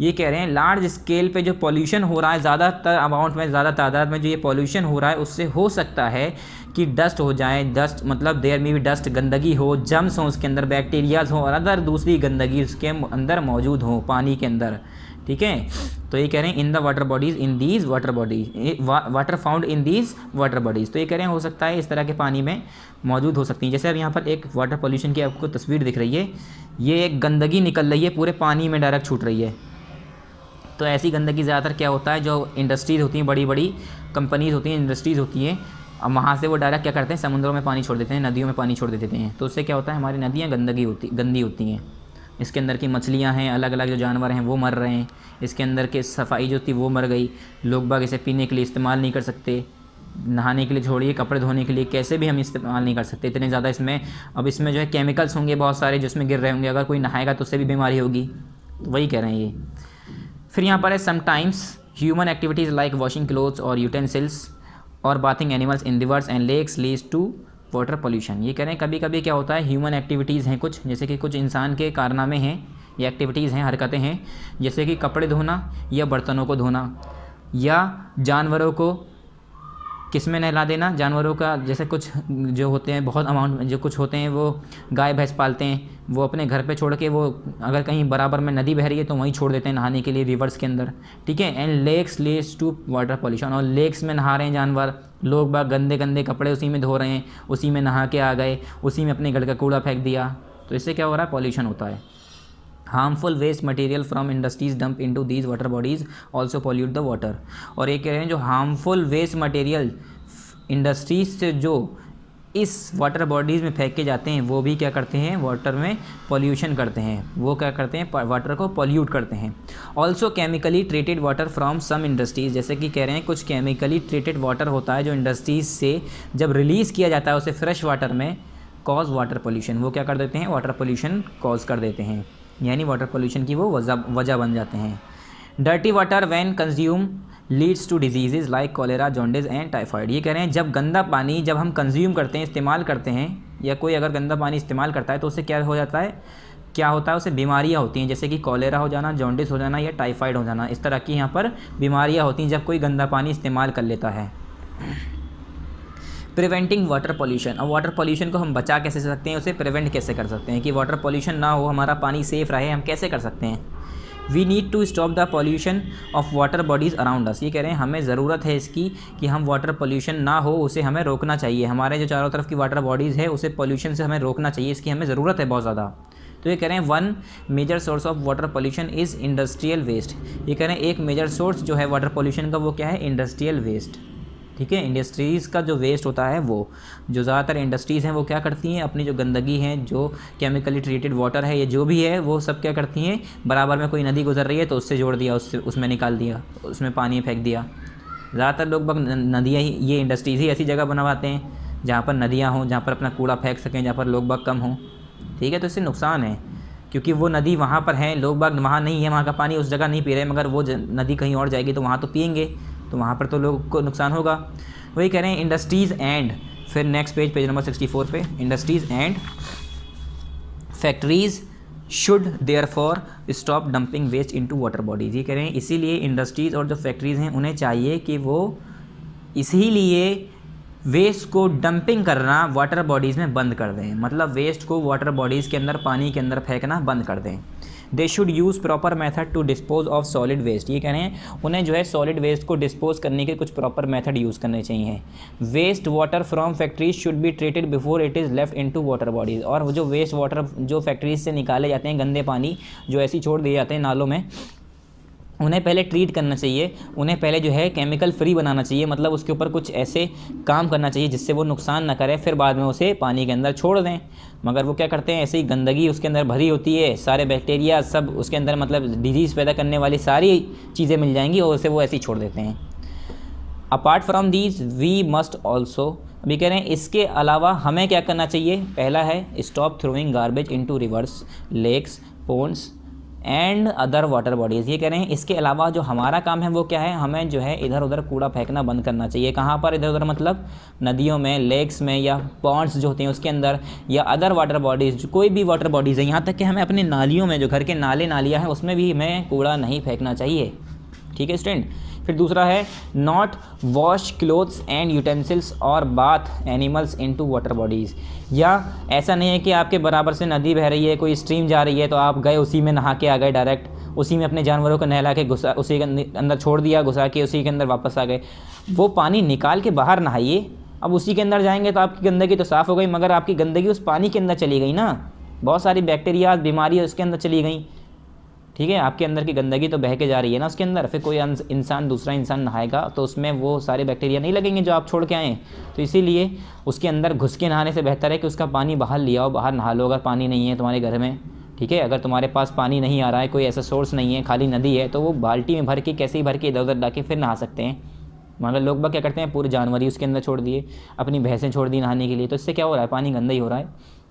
ये कह रहे हैं लार्ज स्केल पे जो पॉल्यूशन हो रहा है, ज़्यादातर अमाउंट में, ज़्यादा तादाद में जो ये पॉल्यूशन हो रहा है उससे हो सकता है कि डस्ट हो जाए, डस्ट मतलब देयर में भी डस्ट, गंदगी हो, जम्स हो उसके अंदर, बैक्टीरियाज हो और अदर दूसरी गंदगी उसके अंदर मौजूद हो पानी के अंदर, ठीक है। तो ये कह रहे हैं in the water bodies, in these water bodies, water found in these water bodies, तो ये कह रहे हैं हो सकता है इस तरह के पानी में मौजूद हो सकती हैं। जैसे अब यहाँ पर एक वाटर पॉल्यूशन की आपको तस्वीर दिख रही है, ये एक गंदगी निकल रही है पूरे पानी में डायरेक्ट छूट रही है। तो ऐसी गंदगी ज़्यादातर क्या होता है, जो इंडस्ट्रीज़ होती हैं, बड़ी बड़ी कंपनीज़ होती हैं, इंडस्ट्रीज़ होती हैं, अब वहाँ से वो डायरेक्ट क्या करते हैं, समुद्रों में पानी छोड़ देते हैं, नदियों में पानी छोड़ देते हैं, तो उससे क्या होता है हमारी नदियाँ गंदी होती हैं, इसके अंदर की मछलियाँ हैं, अलग अलग जो जानवर हैं वो मर रहे हैं, इसके अंदर के सफाई जो थी वो मर गई, लोग बाग इसे पीने के लिए इस्तेमाल नहीं कर सकते, नहाने के लिए छोड़िए, कपड़े धोने के लिए कैसे भी हम इस्तेमाल नहीं कर सकते, इतने ज़्यादा इसमें, अब इसमें जो है केमिकल्स होंगे बहुत सारे जिसमें गिर रहे होंगे, अगर कोई नहाएगा तो उससे भी बीमारी होगी, तो वही कह रहे हैं ये। फिर यहाँ पर है sometimes human activities like washing clothes और यूटेंसिल्स और bathing animals in rivers and lakes leads to water pollution, ये कह रहे हैं कभी कभी क्या होता है ह्यूमन एक्टिविटीज़ हैं कुछ, जैसे कि कुछ इंसान के कारनामे हैं या एक्टिविटीज़ हैं, हरकतें हैं, जैसे कि कपड़े धोना या बर्तनों को धोना या जानवरों को किस में नहला देना, जानवरों का जैसे कुछ जो होते हैं बहुत अमाउंट में, जो कुछ होते हैं वो गाय भैंस पालते हैं, वो अपने घर पे छोड़ के वो अगर कहीं बराबर में नदी बह रही है तो वहीं छोड़ देते हैं नहाने के लिए रिवर्स के अंदर, ठीक है। And lakes leads to water pollution, और लेक्स में नहा रहे हैं जानवर, लोग बाग गंदे गंदे कपड़े उसी में धो रहे हैं, उसी में नहा के आ गए, उसी में अपने घर का कूड़ा फेंक दिया, तो इससे क्या हो रहा है, पॉल्यूशन होता है। Harmful waste material from industries dump into these water bodies also pollute the water, और ये कह रहे हैं जो हार्मफुल वेस्ट मटेरियल इंडस्ट्रीज से जो इस वाटर बॉडीज़ में फेंके जाते हैं वो भी क्या करते हैं, वाटर में पॉल्यूशन करते हैं, वो क्या करते हैं, वाटर को पॉल्यूट करते हैं। Also chemically treated water from some industries, जैसे कि कह रहे हैं कुछ केमिकली ट्रीटेड वाटर होता है जो इंडस्ट्रीज़ से जब रिलीज़ किया जाता है उसे फ्रेश वाटर में, कॉज वाटर पॉल्यूशन, वो क्या कर देते हैं, वाटर पॉल्यूशन कॉज कर देते हैं, यानी वाटर पॉल्यूशन की वो वजह बन जाते हैं। Dirty water when consume leads to diseases like cholera, jaundice and typhoid, ये कह रहे हैं जब गंदा पानी जब हम कंज्यूम करते हैं, इस्तेमाल करते हैं, या कोई अगर गंदा पानी इस्तेमाल करता है तो उससे क्या हो जाता है, क्या होता है, उससे बीमारियाँ होती हैं, जैसे कि कॉलेरा हो जाना, जॉन्डिस हो जाना या टाइफाइड हो जाना, इस तरह की यहाँ पर बीमारियाँ होती हैं जब कोई गंदा पानी इस्तेमाल कर लेता है। प्रिवेंटिंग वाटर पॉल्यूशन, अब वाटर पॉल्यूशन को हम बचा कैसे सकते हैं, उसे प्रिवेंट कैसे कर सकते हैं कि वाटर पॉल्यूशन ना हो, हमारा पानी सेफ़ रहे, हम कैसे कर सकते हैं। We need to stop the pollution of water bodies around us, ये कह रहे हैं हमें ज़रूरत है इसकी कि हम वाटर पॉल्यूशन ना हो, उसे हमें रोकना चाहिए, हमारे जो चारों तरफ की वाटर बॉडीज़ है उसे पॉल्यूशन से हमें रोकना चाहिए, इसकी हमें ज़रूरत है बहुत ज़्यादा। तो ये कह रहे हैं one major source of water pollution is industrial waste, ये कह रहे हैं एक मेजर सोर्स जो है वाटर पॉल्यूशन का वो क्या है, इंडस्ट्रियल वेस्ट, ठीक है। इंडस्ट्रीज़ का जो वेस्ट होता है वो, जो ज़्यादातर इंडस्ट्रीज़ हैं वो क्या करती हैं, अपनी जो गंदगी है, जो केमिकली ट्रीटेड वाटर है, ये जो भी है वो सब क्या करती हैं, बराबर में कोई नदी गुजर रही है तो उससे जोड़ दिया, उससे उसमें निकाल दिया, उसमें पानी फेंक दिया। ज़्यादातर लोग नदियाँ ही, ये इंडस्ट्रीज़ ही ऐसी जगह बनवाते हैं जहाँ पर नदियाँ हों, जहाँ पर अपना कूड़ा फेंक सकें, जहाँ पर लोग बाग कम हों, ठीक है। तो इससे नुकसान है क्योंकि वो नदी वहाँ पर है, लोग बाग वहाँ नहीं है, वहाँ का पानी उस जगह नहीं पी रहे, मगर वो नदी कहीं और जाएगी तो वहाँ तो पिएंगे, तो वहाँ पर तो लोगों को नुकसान होगा। वही कह रहे हैं इंडस्ट्रीज़ एंड, फिर नेक्स्ट पेज नंबर 64 पे, industries and factories should therefore stop dumping waste into water bodies, ये कह रहे हैं इसीलिए इंडस्ट्रीज़ और जो फैक्ट्रीज़ हैं उन्हें चाहिए कि वो इसीलिए वेस्ट को डंपिंग करना वाटर बॉडीज़ में बंद कर दें, मतलब वेस्ट को वाटर बॉडीज़ के अंदर, पानी के अंदर फेंकना बंद कर दें। They should use proper method to dispose of solid waste, ये कह रहे हैं उन्हें जो है सॉलिड वेस्ट को डिस्पोज करने के कुछ प्रॉपर मेथड यूज़ करने चाहिए। Waste water from factories should be treated before it is left into water bodies, और जो वेस्ट वाटर जो फैक्ट्रीज से निकाले जाते हैं, गंदे पानी जो ऐसे छोड़ दिए जाते हैं नालों में, उन्हें पहले ट्रीट करना चाहिए, उन्हें पहले जो है केमिकल फ्री बनाना चाहिए, मतलब उसके ऊपर कुछ ऐसे काम करना चाहिए जिससे वो नुकसान ना करे, फिर बाद में उसे पानी के अंदर छोड़ दें। मगर वो क्या करते हैं, ऐसे ही गंदगी उसके अंदर भरी होती है, सारे बैक्टीरिया सब उसके अंदर, मतलब डिजीज़ पैदा करने वाली सारी चीज़ें मिल जाएंगी और उसे वो ऐसे ही छोड़ देते हैं। Apart from these we must also, अभी कह रहे हैं इसके अलावा हमें क्या करना चाहिए, पहला है stop throwing garbage into rivers, lakes, ponds and other water bodies. ये कह रहे हैं इसके अलावा जो हमारा काम है वो क्या है, हमें जो है इधर उधर कूड़ा फेंकना बंद करना चाहिए। कहाँ पर इधर उधर, मतलब नदियों में, लेक्स में, या पॉन्ड्स जो होते हैं उसके अंदर, या अदर वाटर बॉडीज़, कोई भी वाटर बॉडीज़ है, यहाँ तक कि हमें अपने नालियों में, जो घर के नाले नालियाँ हैं उसमें भी हमें कूड़ा नहीं फेंकना चाहिए। ठीक है स्टूडेंट। फिर दूसरा है not wash clothes and utensils और bath animals into water bodies, या ऐसा नहीं है कि आपके बराबर से नदी बह रही है, कोई स्ट्रीम जा रही है तो आप गए उसी में नहा के आ गए, डायरेक्ट उसी में अपने जानवरों को नहला के घुसा, उसी के अंदर छोड़ दिया, घुसा के उसी के अंदर वापस आ गए। वो पानी निकाल के बाहर नहाइए। अब उसी के अंदर जाएंगे तो आपकी गंदगी तो साफ़ हो गई, मगर आपकी गंदगी उस पानी के अंदर चली गई ना, बहुत सारी बैक्टीरिया बीमारियाँ उसके अंदर चली गई। ठीक है, आपके अंदर की गंदगी तो बह के जा रही है ना उसके अंदर, फिर कोई इंसान, दूसरा इंसान नहाएगा तो उसमें वो सारे बैक्टीरिया नहीं लगेंगे जो आप छोड़ के आएँ। तो इसीलिए उसके अंदर घुस के नहाने से बेहतर है कि उसका पानी बाहर ले आओ, बाहर नहा लो अगर पानी नहीं है तुम्हारे घर में। ठीक है, अगर तुम्हारे पास पानी नहीं आ रहा है, कोई ऐसा सोर्स नहीं है, खाली नदी है, तो वो बाल्टी में भर के, कैसे ही भर के इधर उधर डाल के फिर नहा सकते हैं। मगर लोग बाग क्या करते हैं, पूरे जानवर ही उसके अंदर छोड़ दिए, अपनी भैंसें छोड़ दी नहाने के लिए, तो इससे क्या हो रहा है, पानी गंदा ही हो रहा है।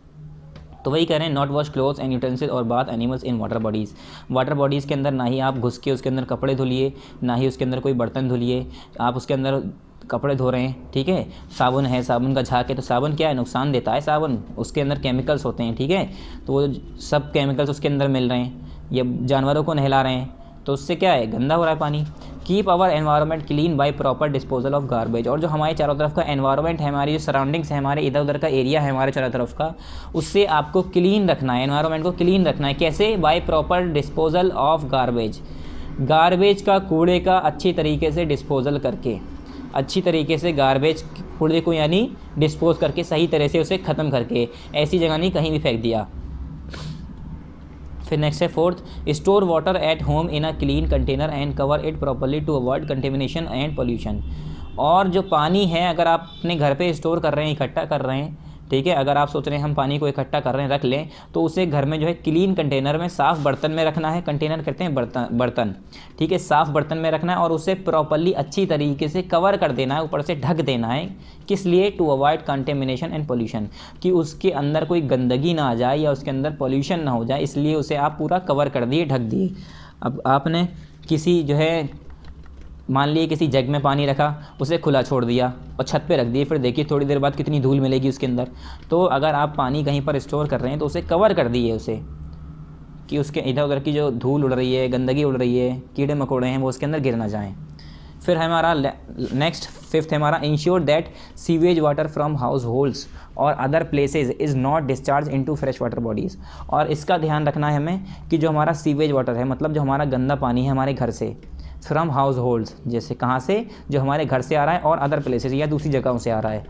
तो वही कह रहे हैं not wash clothes and utensil और bath animals in water bodies. Water bodies के अंदर ना ही आप घुस के उसके अंदर कपड़े धुलिए, ना ही उसके अंदर कोई बर्तन धुलिए। आप उसके अंदर कपड़े धो रहे हैं, ठीक है, साबुन है, साबुन का झाग है, तो साबुन क्या है, नुकसान देता है साबुन, उसके अंदर केमिकल्स होते हैं। ठीक है, तो वो सब केमिकल्स उसके अंदर मिल रहे हैं, ये जानवरों को नहला रहे हैं, तो उससे क्या है, गंदा हो रहा है पानी। Keep our environment clean by proper disposal of garbage, और जो हमारे चारों तरफ का एनवायरनमेंट है, हमारी जो सराउंडिंग्स है, हमारे इधर उधर का एरिया है हमारे चारों तरफ का, उससे आपको क्लीन रखना है, एनवायरनमेंट को क्लीन रखना है। कैसे, bye proper disposal of garbage, garbage का, कूड़े का अच्छी तरीके से डिस्पोजल करके, अच्छी तरीके से गार्बेज कूड़े को यानी डिस्पोज करके, सही तरह से उसे ख़त्म करके, ऐसी जगह नहीं कहीं भी फेंक दिया। फिर नेक्स्ट है fourth, store water at home in a clean container and cover it properly to avoid contamination and pollution. और जो पानी है अगर आप अपने घर पे स्टोर कर रहे हैं, इकट्ठा कर रहे हैं, ठीक है, अगर आप सोच रहे हैं हम पानी को इकट्ठा कर रहे हैं, रख लें, तो उसे घर में जो है क्लीन कंटेनर में, साफ़ बर्तन में रखना है। कंटेनर कहते हैं बर्तन, ठीक है, साफ़ बर्तन में रखना है और उसे प्रॉपर्ली अच्छी तरीके से कवर कर देना है, ऊपर से ढक देना है। किस लिए, to avoid contamination and pollution, कि उसके अंदर कोई गंदगी ना आ जाए या उसके अंदर पोल्यूशन ना हो जाए, इसलिए उसे आप पूरा कवर कर दिए, ढक दिए। अब आपने किसी जो है, मान लिए किसी जग में पानी रखा, उसे खुला छोड़ दिया और छत पे रख दिए, फिर देखिए थोड़ी देर बाद कितनी धूल मिलेगी उसके अंदर। तो अगर आप पानी कहीं पर स्टोर कर रहे हैं तो उसे कवर कर दिए, उसे कि उसके इधर उधर की जो धूल उड़ रही है, गंदगी उड़ रही है, कीड़े मकोड़े हैं, वो उसके अंदर गिर ना जाएँ। फिर हमारा नेक्स्ट फिफ्थ है हमारा, ensure that sewage water from households और other places is not discharge into fresh water bodies. और इसका ध्यान रखना है हमें कि जो हमारा सीवेज वाटर है, मतलब जो हमारा गंदा पानी है हमारे घर से, फ्रॉम हाउस होल्ड्स, जैसे कहाँ से, जो हमारे घर से आ रहा है, और अदर प्लेसेस या दूसरी जगहों से आ रहा है,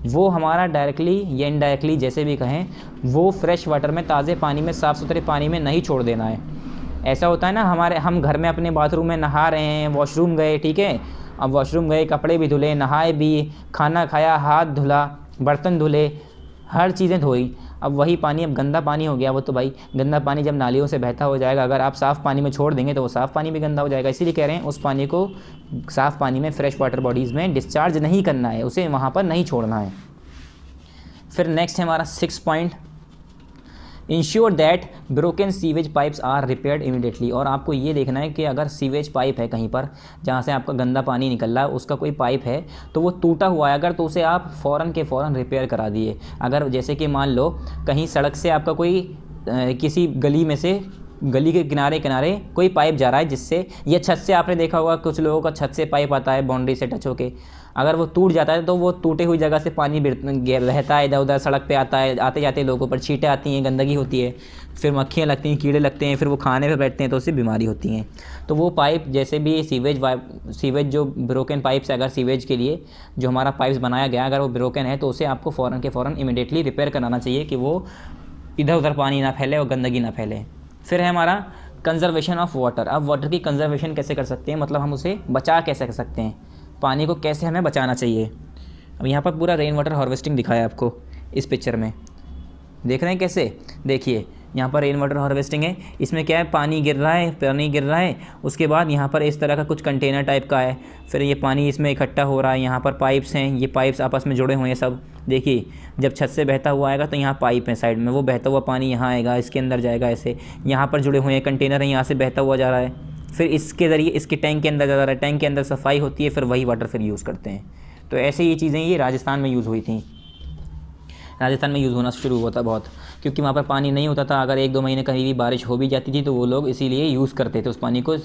वो हमारा डायरेक्टली या इनडायरेक्टली जैसे भी कहें, वो फ्रेश वाटर में, ताज़े पानी में, साफ़ सुथरे पानी में नहीं छोड़ देना है। ऐसा होता है ना, हम घर में अपने बाथरूम में नहा रहे हैं, वॉशरूम गए, ठीक है, अब वॉशरूम गए, कपड़े भी धुले, नहाए भी, खाना खाया, हाथ धुला, बर्तन धुले, हर चीज़ें धोई, अब वही पानी अब गंदा पानी हो गया। वो तो भाई गंदा पानी जब नालियों से बहता हो जाएगा, अगर आप साफ़ पानी में छोड़ देंगे तो वो साफ़ पानी भी गंदा हो जाएगा। इसीलिए कह रहे हैं उस पानी को साफ़ पानी में, फ्रेश वाटर बॉडीज़ में डिस्चार्ज नहीं करना है, उसे वहाँ पर नहीं छोड़ना है। फिर नेक्स्ट है हमारा 6 point, ensure that broken sewage pipes are repaired immediately. और आपको ये देखना है कि अगर सीवेज पाइप है कहीं पर जहाँ से आपका गंदा पानी निकल रहा है, उसका कोई पाइप है तो वो टूटा हुआ है अगर, तो उसे आप फ़ौरन के फ़ौरन रिपेयर करा दिए। अगर जैसे कि मान लो कहीं सड़क से आपका कोई किसी गली में से गली के किनारे किनारे कोई पाइप जा रहा है जिससे, ये छत से आपने देखा होगा कुछ लोगों का छत से पाइप आता है बाउंड्री से टच होके, अगर वो टूट जाता है तो वो टूटे हुई जगह से पानी बहता है इधर उधर, सड़क पे आता है, आते जाते लोगों पर छींटें आती हैं, गंदगी होती है, फिर मक्खियाँ लगती हैं, कीड़े लगते हैं, फिर वो खाने पे बैठते हैं तो उससे बीमारी होती हैं। तो वो पाइप जैसे भी सीवेज जो ब्रोकन पाइप्स है, अगर सीवेज के लिए जो हमारा पाइप्स बनाया गया अगर वो ब्रोकन है तो उसे आपको फ़ौरन के फ़ौरन इमीडिएटली रिपेयर कराना चाहिए कि वो इधर उधर पानी ना फैले और गंदगी ना फैले। फिर है हमारा कंजर्वेशन ऑफ वाटर। अब वाटर की कंजर्वेशन कैसे कर सकते हैं, मतलब हम उसे बचा कैसे कर सकते हैं, पानी को कैसे हमें बचाना चाहिए। अब यहाँ पर पूरा रेन वाटर हार्वेस्टिंग दिखाया है आपको इस पिक्चर में, देख रहे हैं कैसे, देखिए यहाँ पर रेन वाटर हार्वेस्टिंग है, इसमें क्या है पानी गिर रहा है, उसके बाद यहाँ पर इस तरह का कुछ कंटेनर टाइप का है, फिर ये पानी इसमें इकट्ठा हो रहा है, यहाँ पर पाइप्स हैं, ये पाइप्स आपस में जुड़े हुए हैं सब, देखिए जब छत से बहता हुआ आएगा तो यहाँ पाइप है साइड में, वो बहता हुआ पानी यहाँ आएगा, इसके अंदर जाएगा ऐसे, यहाँ पर जुड़े हुए हैं कंटेनर हैं, यहाँ से बहता हुआ जा रहा है, फिर इसके ज़रिए इसके टैंक के अंदर जा रहा है, टैंक के अंदर सफाई होती है, फिर वही वाटर फिर यूज़ करते हैं। तो ऐसे ये चीज़ें ये राजस्थान में यूज़ हुई थी, राजस्थान में यूज़ होना शुरू हुआ था बहुत, क्योंकि वहाँ पर पानी नहीं होता था, अगर 1-2 महीने कहीं भी बारिश हो भी जाती थी तो वो लोग इसीलिए यूज़ करते थे उस पानी को,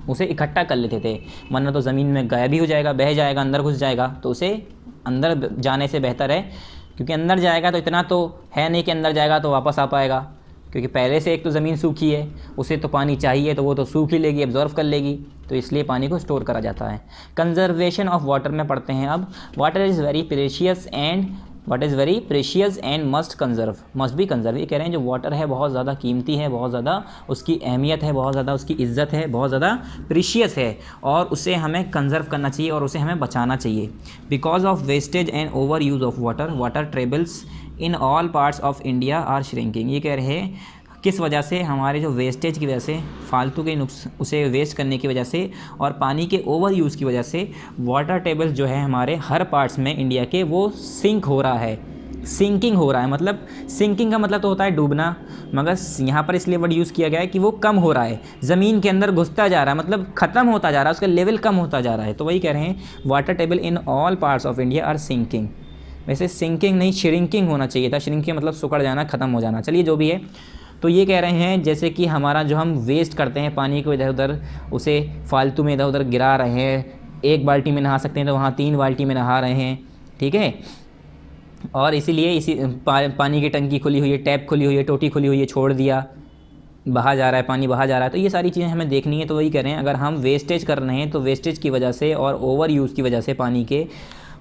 उसे इकट्ठा कर लेते थे, वरना तो ज़मीन में गायब ही हो जाएगा, बह जाएगा, अंदर घुस जाएगा, तो उसे अंदर जाने से बेहतर है, क्योंकि अंदर जाएगा तो इतना तो है नहीं कि अंदर जाएगा तो वापस आ पाएगा, क्योंकि पहले से एक तो ज़मीन सूखी है, उसे तो पानी चाहिए तो वो तो सूख ही लेगी, एब्जॉर्व कर लेगी, तो इसलिए पानी को स्टोर करा जाता है। कंजर्वेशन ऑफ वाटर में पढ़ते हैं अब, water is very precious and must be conserve. ये कह रहे हैं जो वाटर है बहुत ज़्यादा कीमती है, बहुत ज़्यादा उसकी अहमियत है, बहुत ज़्यादा उसकी इज़्ज़त है, बहुत ज़्यादा प्रीशियस है, और उसे हमें कंजर्व करना चाहिए और उसे हमें बचाना चाहिए। Because of wastage and over use of water tables in all parts of India are shrinking. ये कह रहे हैं किस वजह से, हमारे जो वेस्टेज की वजह से, फालतू के उसे वेस्ट करने की वजह से और पानी के ओवर यूज़ की वजह से वाटर टेबल्स जो है हमारे हर पार्ट्स में इंडिया के वो सिंक हो रहा है, सिंकिंग हो रहा है। मतलब सिंकिंग का मतलब तो होता है डूबना, मगर यहाँ पर इसलिए वर्ड यूज़ किया गया है कि वो कम हो रहा है, ज़मीन के अंदर घुसता जा रहा है, मतलब ख़त्म होता जा रहा है, उसका लेवल कम होता जा रहा है। तो वही कह रहे हैं water table in all parts of India are sinking. वैसे सिंकिंग नहीं श्रिंकिंग होना चाहिए था, श्रिंकिंग मतलब सुकड़ जाना, ख़त्म हो जाना। चलिए जो भी है, तो ये कह रहे हैं जैसे कि हमारा जो हम वेस्ट करते हैं पानी को इधर उधर, उसे फालतू में इधर उधर गिरा रहे हैं, 1 बाल्टी में नहा सकते हैं तो वहाँ 3 बाल्टी में नहा रहे हैं, ठीक है, और इसीलिए पानी की टंकी खुली हुई है, टैप खुली हुई है, टोटी खुली हुई है, छोड़ दिया, बहा जा रहा है, पानी बहा जा रहा है। तो ये सारी चीज़ें हमें देखनी है। तो वही कह रहे हैं अगर हम वेस्टेज कर रहे हैं तो वेस्टेज की वजह से और ओवर यूज़ की वजह से पानी के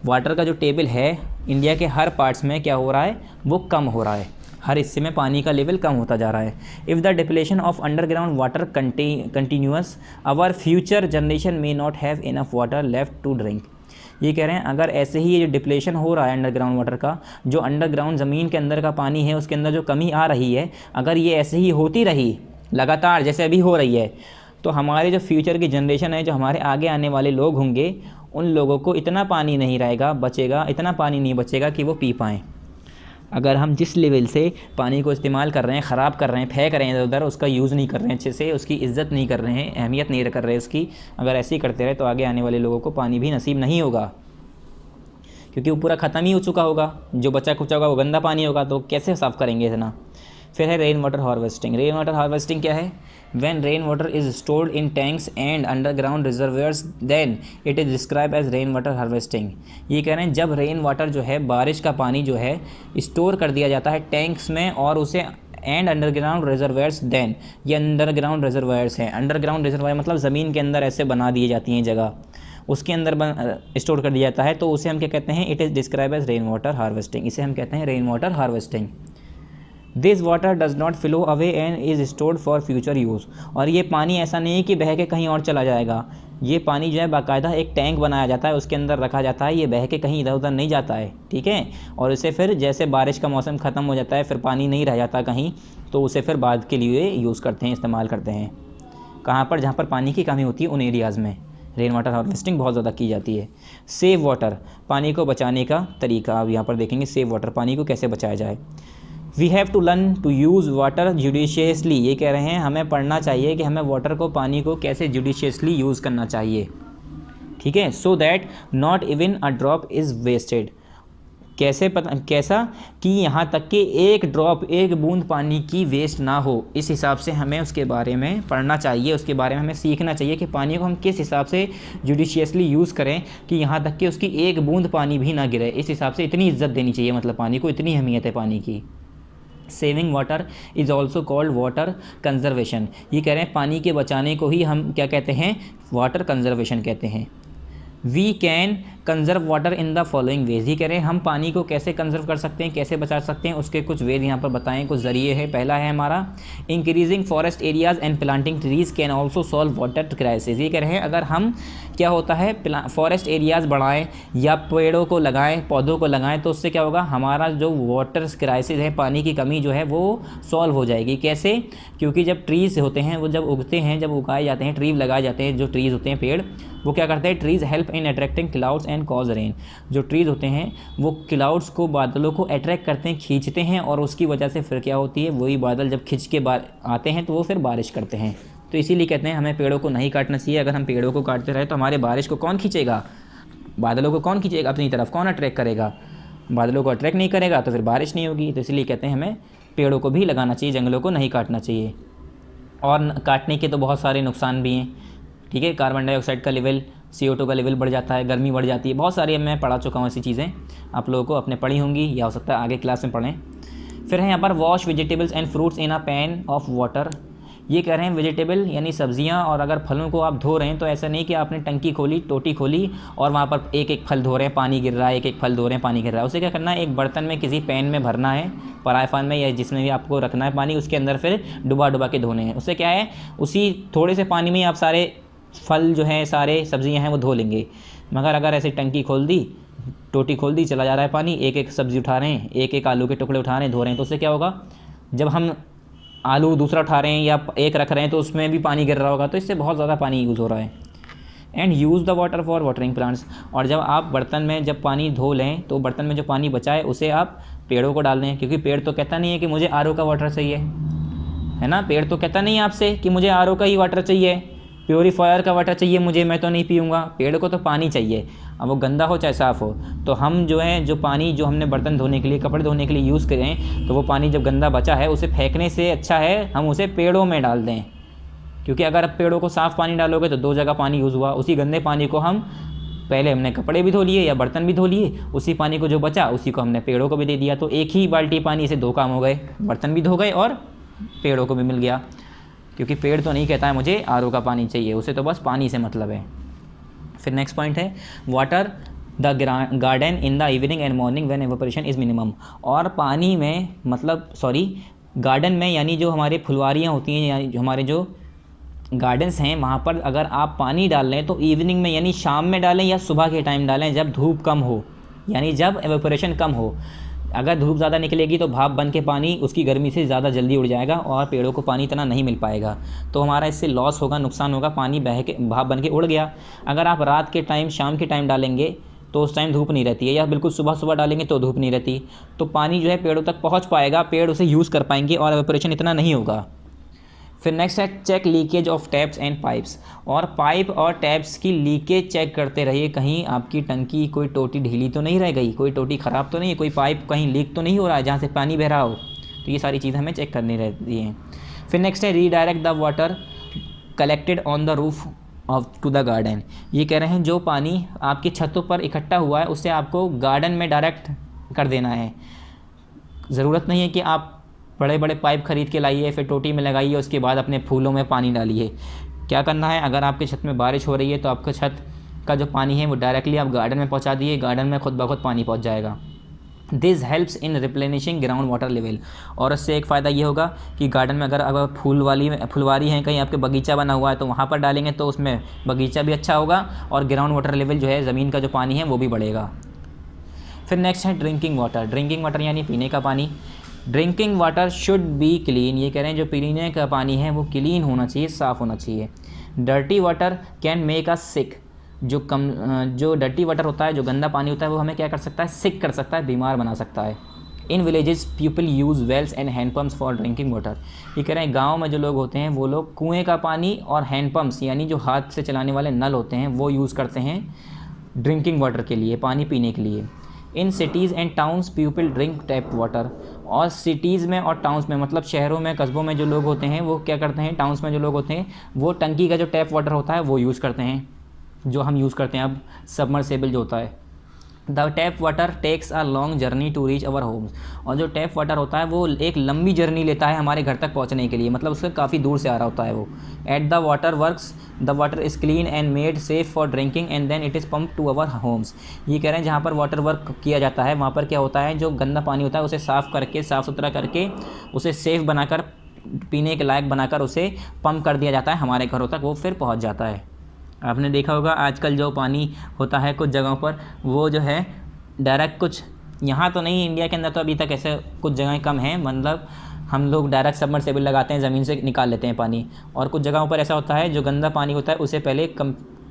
वाटर का जो टेबल है इंडिया के हर पार्ट्स में क्या हो रहा है, वो कम हो रहा है, हर हिस्से में पानी का लेवल कम होता जा रहा है। If the depletion of underground water continuous, our future generation may not have enough water left to drink. ये कह रहे हैं अगर ऐसे ही ये जो डिप्लेशन हो रहा है अंडरग्राउंड वाटर का, जो अंडरग्राउंड ज़मीन के अंदर का पानी है उसके अंदर जो कमी आ रही है, अगर ये ऐसे ही होती रही लगातार जैसे अभी हो रही है, तो हमारे जो फ्यूचर की जनरेशन है, जो हमारे आगे आने वाले लोग होंगे, उन लोगों को इतना पानी नहीं रहेगा, बचेगा, इतना पानी नहीं बचेगा कि वो पी पाएँ। अगर हम जिस लेवल से पानी को इस्तेमाल कर रहे हैं, ख़राब कर रहे हैं, फेंक रहे हैं इधर उधर, उसका यूज़ नहीं कर रहे हैं अच्छे से, उसकी इज़्ज़त नहीं कर रहे हैं, अहमियत नहीं कर रहे उसकी, अगर ऐसे ही करते रहे तो आगे आने वाले लोगों को पानी भी नसीब नहीं होगा, क्योंकि वो पूरा ख़त्म ही हो चुका होगा, जो बचा खुचा होगा वो गंदा पानी होगा, तो कैसे साफ़ करेंगे इतना। फिर है rain water harvesting. Rain water harvesting क्या है? When rain water is stored in tanks and underground reservoirs then it is describe as rain water harvesting. ये कह रहे हैं जब रेन वाटर जो है, बारिश का पानी जो है स्टोर कर दिया जाता है टैंक्स में, और उसे एंड अंडरग्राउंड रिजर्वायर्स देन, ये अंडरग्राउंड रिजर्वायर्स हैं। अंडरग्राउंड रिजर्वायर मतलब ज़मीन के अंदर ऐसे बना दी जाती हैं जगह, उसके अंदर स्टोर कर दिया जाता है, तो उसे हम क्या कहते हैं? It is describe as rain water harvesting. इसे हम कहते हैं rain water harvesting. This water does not flow away and is stored for future use. और ये पानी ऐसा नहीं है कि बह के कहीं और चला जाएगा, ये पानी जो है बाकायदा एक टैंक बनाया जाता है, उसके अंदर रखा जाता है, ये बह के कहीं इधर उधर नहीं जाता है, ठीक है। और इसे फिर जैसे बारिश का मौसम ख़त्म हो जाता है, फिर पानी नहीं रह जाता कहीं, तो उसे फिर बाद के लिए यूज़ करते हैं, इस्तेमाल करते हैं। कहाँ पर? जहाँ पर पानी की कमी होती है उन एरियाज़ में रेन वाटर हार्वेस्टिंग बहुत ज़्यादा की जाती है। सेव वाटर, पानी को बचाने का तरीका अब यहाँ पर देखेंगे। सेव वाटर, पानी को कैसे बचाया जाए। We have to learn to use water judiciously. ये कह रहे हैं हमें पढ़ना चाहिए कि हमें वाटर को, पानी को कैसे जुडिशियसली यूज़ करना चाहिए, ठीक है। So that not even a drop is wasted, कैसा कि यहाँ तक कि एक ड्रॉप, एक बूंद पानी की वेस्ट ना हो। इस हिसाब से हमें उसके बारे में पढ़ना चाहिए, उसके बारे में हमें सीखना चाहिए कि पानी को हम किस हिसाब से जुडिशियसली यूज़ करें कि यहाँ तक कि उसकी एक बूंद पानी भी ना गिरे। इस हिसाब से इतनी इज्जत देनी चाहिए, मतलब पानी को इतनी अहमियत है पानी की। Saving water is also called water conservation. ये कह रहे हैं पानी के बचाने को ही हम क्या कहते हैं, वाटर कंजर्वेशन कहते हैं। We can conserve water in the following ways. ये कह रहे हैं हम पानी को कैसे कंजर्व कर सकते हैं, कैसे बचा सकते हैं, उसके कुछ वेज यहाँ पर बताएं, कुछ ज़रिए हैं। पहला है हमारा increasing forest areas and planting trees can also solve water crisis. ये कह रहे हैं अगर हम क्या होता है फॉरेस्ट एरियाज़ बढ़ाएं या पेड़ों को लगाएं, पौधों को लगाएं, तो उससे क्या होगा, हमारा जो वाटर क्राइसिस है, पानी की कमी जो है वो सॉल्व हो जाएगी। कैसे? क्योंकि जब ट्रीज़ होते हैं वो जब उगते हैं, जब उगाए जाते हैं, ट्री लगाए जाते हैं, जो ट्रीज़ होते हैं पेड़, वो क्या करते हैं, trees help in attracting clouds and cause rain. जो ट्रीज़ होते हैं वो क्लाउड्स को, बादलों को अट्रैक्ट करते हैं, खींचते हैं, और उसकी वजह से फिर क्या होती है, वही बादल जब खिंच के आते हैं तो वो फिर बारिश करते हैं। तो इसीलिए कहते हैं हमें पेड़ों को नहीं काटना चाहिए। अगर हम पेड़ों को काटते रहे तो हमारे बारिश को कौन खींचेगा, बादलों को कौन खींचेगा अपनी तरफ, कौन अट्रैक्ट करेगा, बादलों को अट्रैक्ट नहीं करेगा तो फिर बारिश नहीं होगी। तो इसलिए कहते हैं हमें पेड़ों को भी लगाना चाहिए, जंगलों को नहीं काटना चाहिए। और काटने के तो बहुत सारे नुकसान भी हैं, ठीक है। कार्बन डाइऑक्साइड का लेवल, CO2 का लेवल बढ़ जाता है, गर्मी बढ़ जाती है, बहुत सारी मैं पढ़ा चुका हूँ ऐसी चीज़ें, आप लोगों को अपने पढ़ी होंगी या हो सकता है आगे क्लास में पढ़ें। फिर है यहाँ पर wash vegetables and fruits in a pan of water. ये कह रहे हैं वेजिटेबल यानी सब्जियां और अगर फलों को आप धो रहे हैं तो ऐसा नहीं कि आपने टंकी खोली, टोटी खोली और वहाँ पर एक एक फल धो रहे हैं, पानी गिर रहा है, एक एक फल धो रहे हैं, पानी गिर रहा है। उसे क्या करना है, एक बर्तन में, किसी पैन में भरना है, परायफान में या जिसमें भी आपको रखना है पानी, उसके अंदर फिर डुबा डुबा के धोने हैं। उससे क्या है, उसी थोड़े से पानी में आप सारे फल जो हैं, सारे सब्जियाँ हैं वो धो लेंगे। मगर अगर ऐसे टंकी खोल दी, टोटी खोल दी, चला जा रहा है पानी, एक एक सब्ज़ी उठा रहे हैं, एक एक आलू के टुकड़े उठा रहे हैं, धो रहे हैं, तो उससे क्या होगा, जब हम आलू दूसरा उठा रहे हैं या एक रख रहे हैं तो उसमें भी पानी गिर रहा होगा, तो इससे बहुत ज़्यादा पानी यूज़ हो रहा है। And use the water for watering plants. और जब आप बर्तन में जब पानी धो लें तो बर्तन में जो पानी बचा है उसे आप पेड़ों को डाल दें, क्योंकि पेड़ तो कहता नहीं है कि मुझे RO का वाटर चाहिए, है ना। पेड़ तो कहता नहीं है आपसे कि मुझे RO का ही वाटर चाहिए, प्योरीफायर का वाटर चाहिए मुझे, मैं तो नहीं पीऊँगा। पेड़ को तो पानी चाहिए, अब वो गंदा हो चाहे साफ़ हो। तो हम जो है, जो पानी जो हमने बर्तन धोने के लिए, कपड़े धोने के लिए यूज़ करें, तो वो पानी जब गंदा बचा है उसे फेंकने से अच्छा है हम उसे पेड़ों में डाल दें। क्योंकि अगर आप पेड़ों को साफ़ पानी डालोगे तो 2 जगह पानी यूज़ हुआ, उसी गंदे पानी को हम, पहले हमने कपड़े भी धो लिए या बर्तन भी धो लिए, उसी पानी को जो बचा उसी को हमने पेड़ों को भी दे दिया। तो एक ही बाल्टी पानी से 2 काम हो गए, बर्तन भी धो गए और पेड़ों को भी मिल गया। क्योंकि पेड़ तो नहीं कहता है मुझे RO का पानी चाहिए, उसे तो बस पानी से मतलब है। फिर नेक्स्ट पॉइंट है water the garden in the evening and morning when evaporation is minimum. और पानी में मतलब गार्डन में यानी जो हमारे फुलवारियाँ होती हैं, यानी जो हमारे जो गार्डन्स हैं, वहाँ पर अगर आप पानी डाल लें तो इवनिंग में यानी शाम में डालें या सुबह के टाइम डालें, जब धूप कम हो, यानी जब एवापोरेशन कम हो। अगर धूप ज़्यादा निकलेगी तो भाप बन के पानी उसकी गर्मी से ज़्यादा जल्दी उड़ जाएगा और पेड़ों को पानी इतना नहीं मिल पाएगा, तो हमारा इससे लॉस होगा, नुकसान होगा, पानी बह के भाप बन के उड़ गया। अगर आप रात के टाइम, शाम के टाइम डालेंगे तो उस टाइम धूप नहीं रहती है, या बिल्कुल सुबह सुबह डालेंगे तो धूप नहीं रहती, तो पानी जो है पेड़ों तक पहुँच पाएगा, पेड़ उसे यूज़ कर पाएंगे और एवापोरेशन इतना नहीं होगा। फिर नेक्स्ट है check leakage of taps and pipes. और पाइप और टैप्स की लीकेज चेक करते रहिए, कहीं आपकी टंकी कोई टोटी ढीली तो नहीं रह गई, कोई टोटी ख़राब तो नहीं है, कोई पाइप कहीं लीक तो नहीं हो रहा है जहाँ से पानी बह रहा हो। तो ये सारी चीज़ हमें चेक करनी रहती हैं। फिर नेक्स्ट है redirect the water collected on the roof of to the garden. ये कह रहे हैं जो पानी आपकी छतों पर इकट्ठा हुआ है उसे आपको गार्डन में डायरेक्ट कर देना है। ज़रूरत नहीं है कि आप बड़े बड़े पाइप ख़रीद के लाइए, फिर टोटी में लगाइए, उसके बाद अपने फूलों में पानी डालिए। क्या करना है, अगर आपके छत में बारिश हो रही है तो आपके छत का जो पानी है वो डायरेक्टली आप गार्डन में पहुंचा दिए, गार्डन में खुद ब खुद पानी पहुंच जाएगा। This helps in replenishing ground water level. और इससे एक फ़ायदा ये होगा कि गार्डन में अगर फुलवारी है, कहीं आपके बगीचा बना हुआ है तो वहाँ पर डालेंगे तो उसमें बगीचा भी अच्छा होगा और ग्राउंड वाटर लेवल जो है, ज़मीन का जो पानी है वो भी बढ़ेगा। फिर नेक्स्ट है ड्रिंकिंग वाटर। ड्रिंकिंग वाटर यानी पीने का पानी। Drinking water should be clean. ये कह रहे हैं जो पीने का पानी है वो क्लीन होना चाहिए, साफ़ होना चाहिए। Dirty water can make us sick. जो डर्टी वाटर होता है, जो गंदा पानी होता है, वो हमें क्या कर सकता है, सिक कर सकता है, बीमार बना सकता है। In villages people use wells and handpumps for drinking water. ये कह रहे हैं गाँव में जो लोग होते हैं वो लोग कुएँ का पानी और हैंडपम्प्स यानी जो हाथ से चलाने वाले नल होते हैं वो यूज़ करते हैं ड्रिंकिंग वाटर के लिए, पानी पीने के लिए। In cities and towns people drink tap water. और सिटीज़ में और टाउन्स में मतलब शहरों में कस्बों में जो लोग होते हैं वो क्या करते हैं, टाउन्स में जो लोग होते हैं वो टंकी का जो टैप वाटर होता है वो यूज़ करते हैं, जो हम यूज़ करते हैं अब सबमर्सिबल जो होता है। The tap water takes a long journey to reach our homes. और जो टैप वाटर होता है वो एक लंबी जर्नी लेता है हमारे घर तक पहुंचने के लिए, मतलब उससे काफ़ी दूर से आ रहा होता है वो। At the water works the water is clean and made safe for drinking and then it is pump to our homes. ये कह रहे हैं जहाँ पर वाटर वर्क किया जाता है वहाँ पर क्या होता है, जो गंदा पानी होता है उसे साफ़ करके, साफ़ सुथरा करके, उसे सेफ़ बनाकर, पीने के लायक बनाकर उसे पम्प कर दिया जाता है हमारे घरों तक, वो फिर पहुँच जाता है। आपने देखा होगा आजकल जो पानी होता है कुछ जगहों पर वो जो है डायरेक्ट, कुछ यहाँ तो नहीं, इंडिया के अंदर तो अभी तक ऐसे कुछ जगहें कम हैं, मतलब हम लोग डायरेक्ट सबमर्सिबल लगाते हैं, ज़मीन से निकाल लेते हैं पानी। और कुछ जगहों पर ऐसा होता है जो गंदा पानी होता है उसे पहले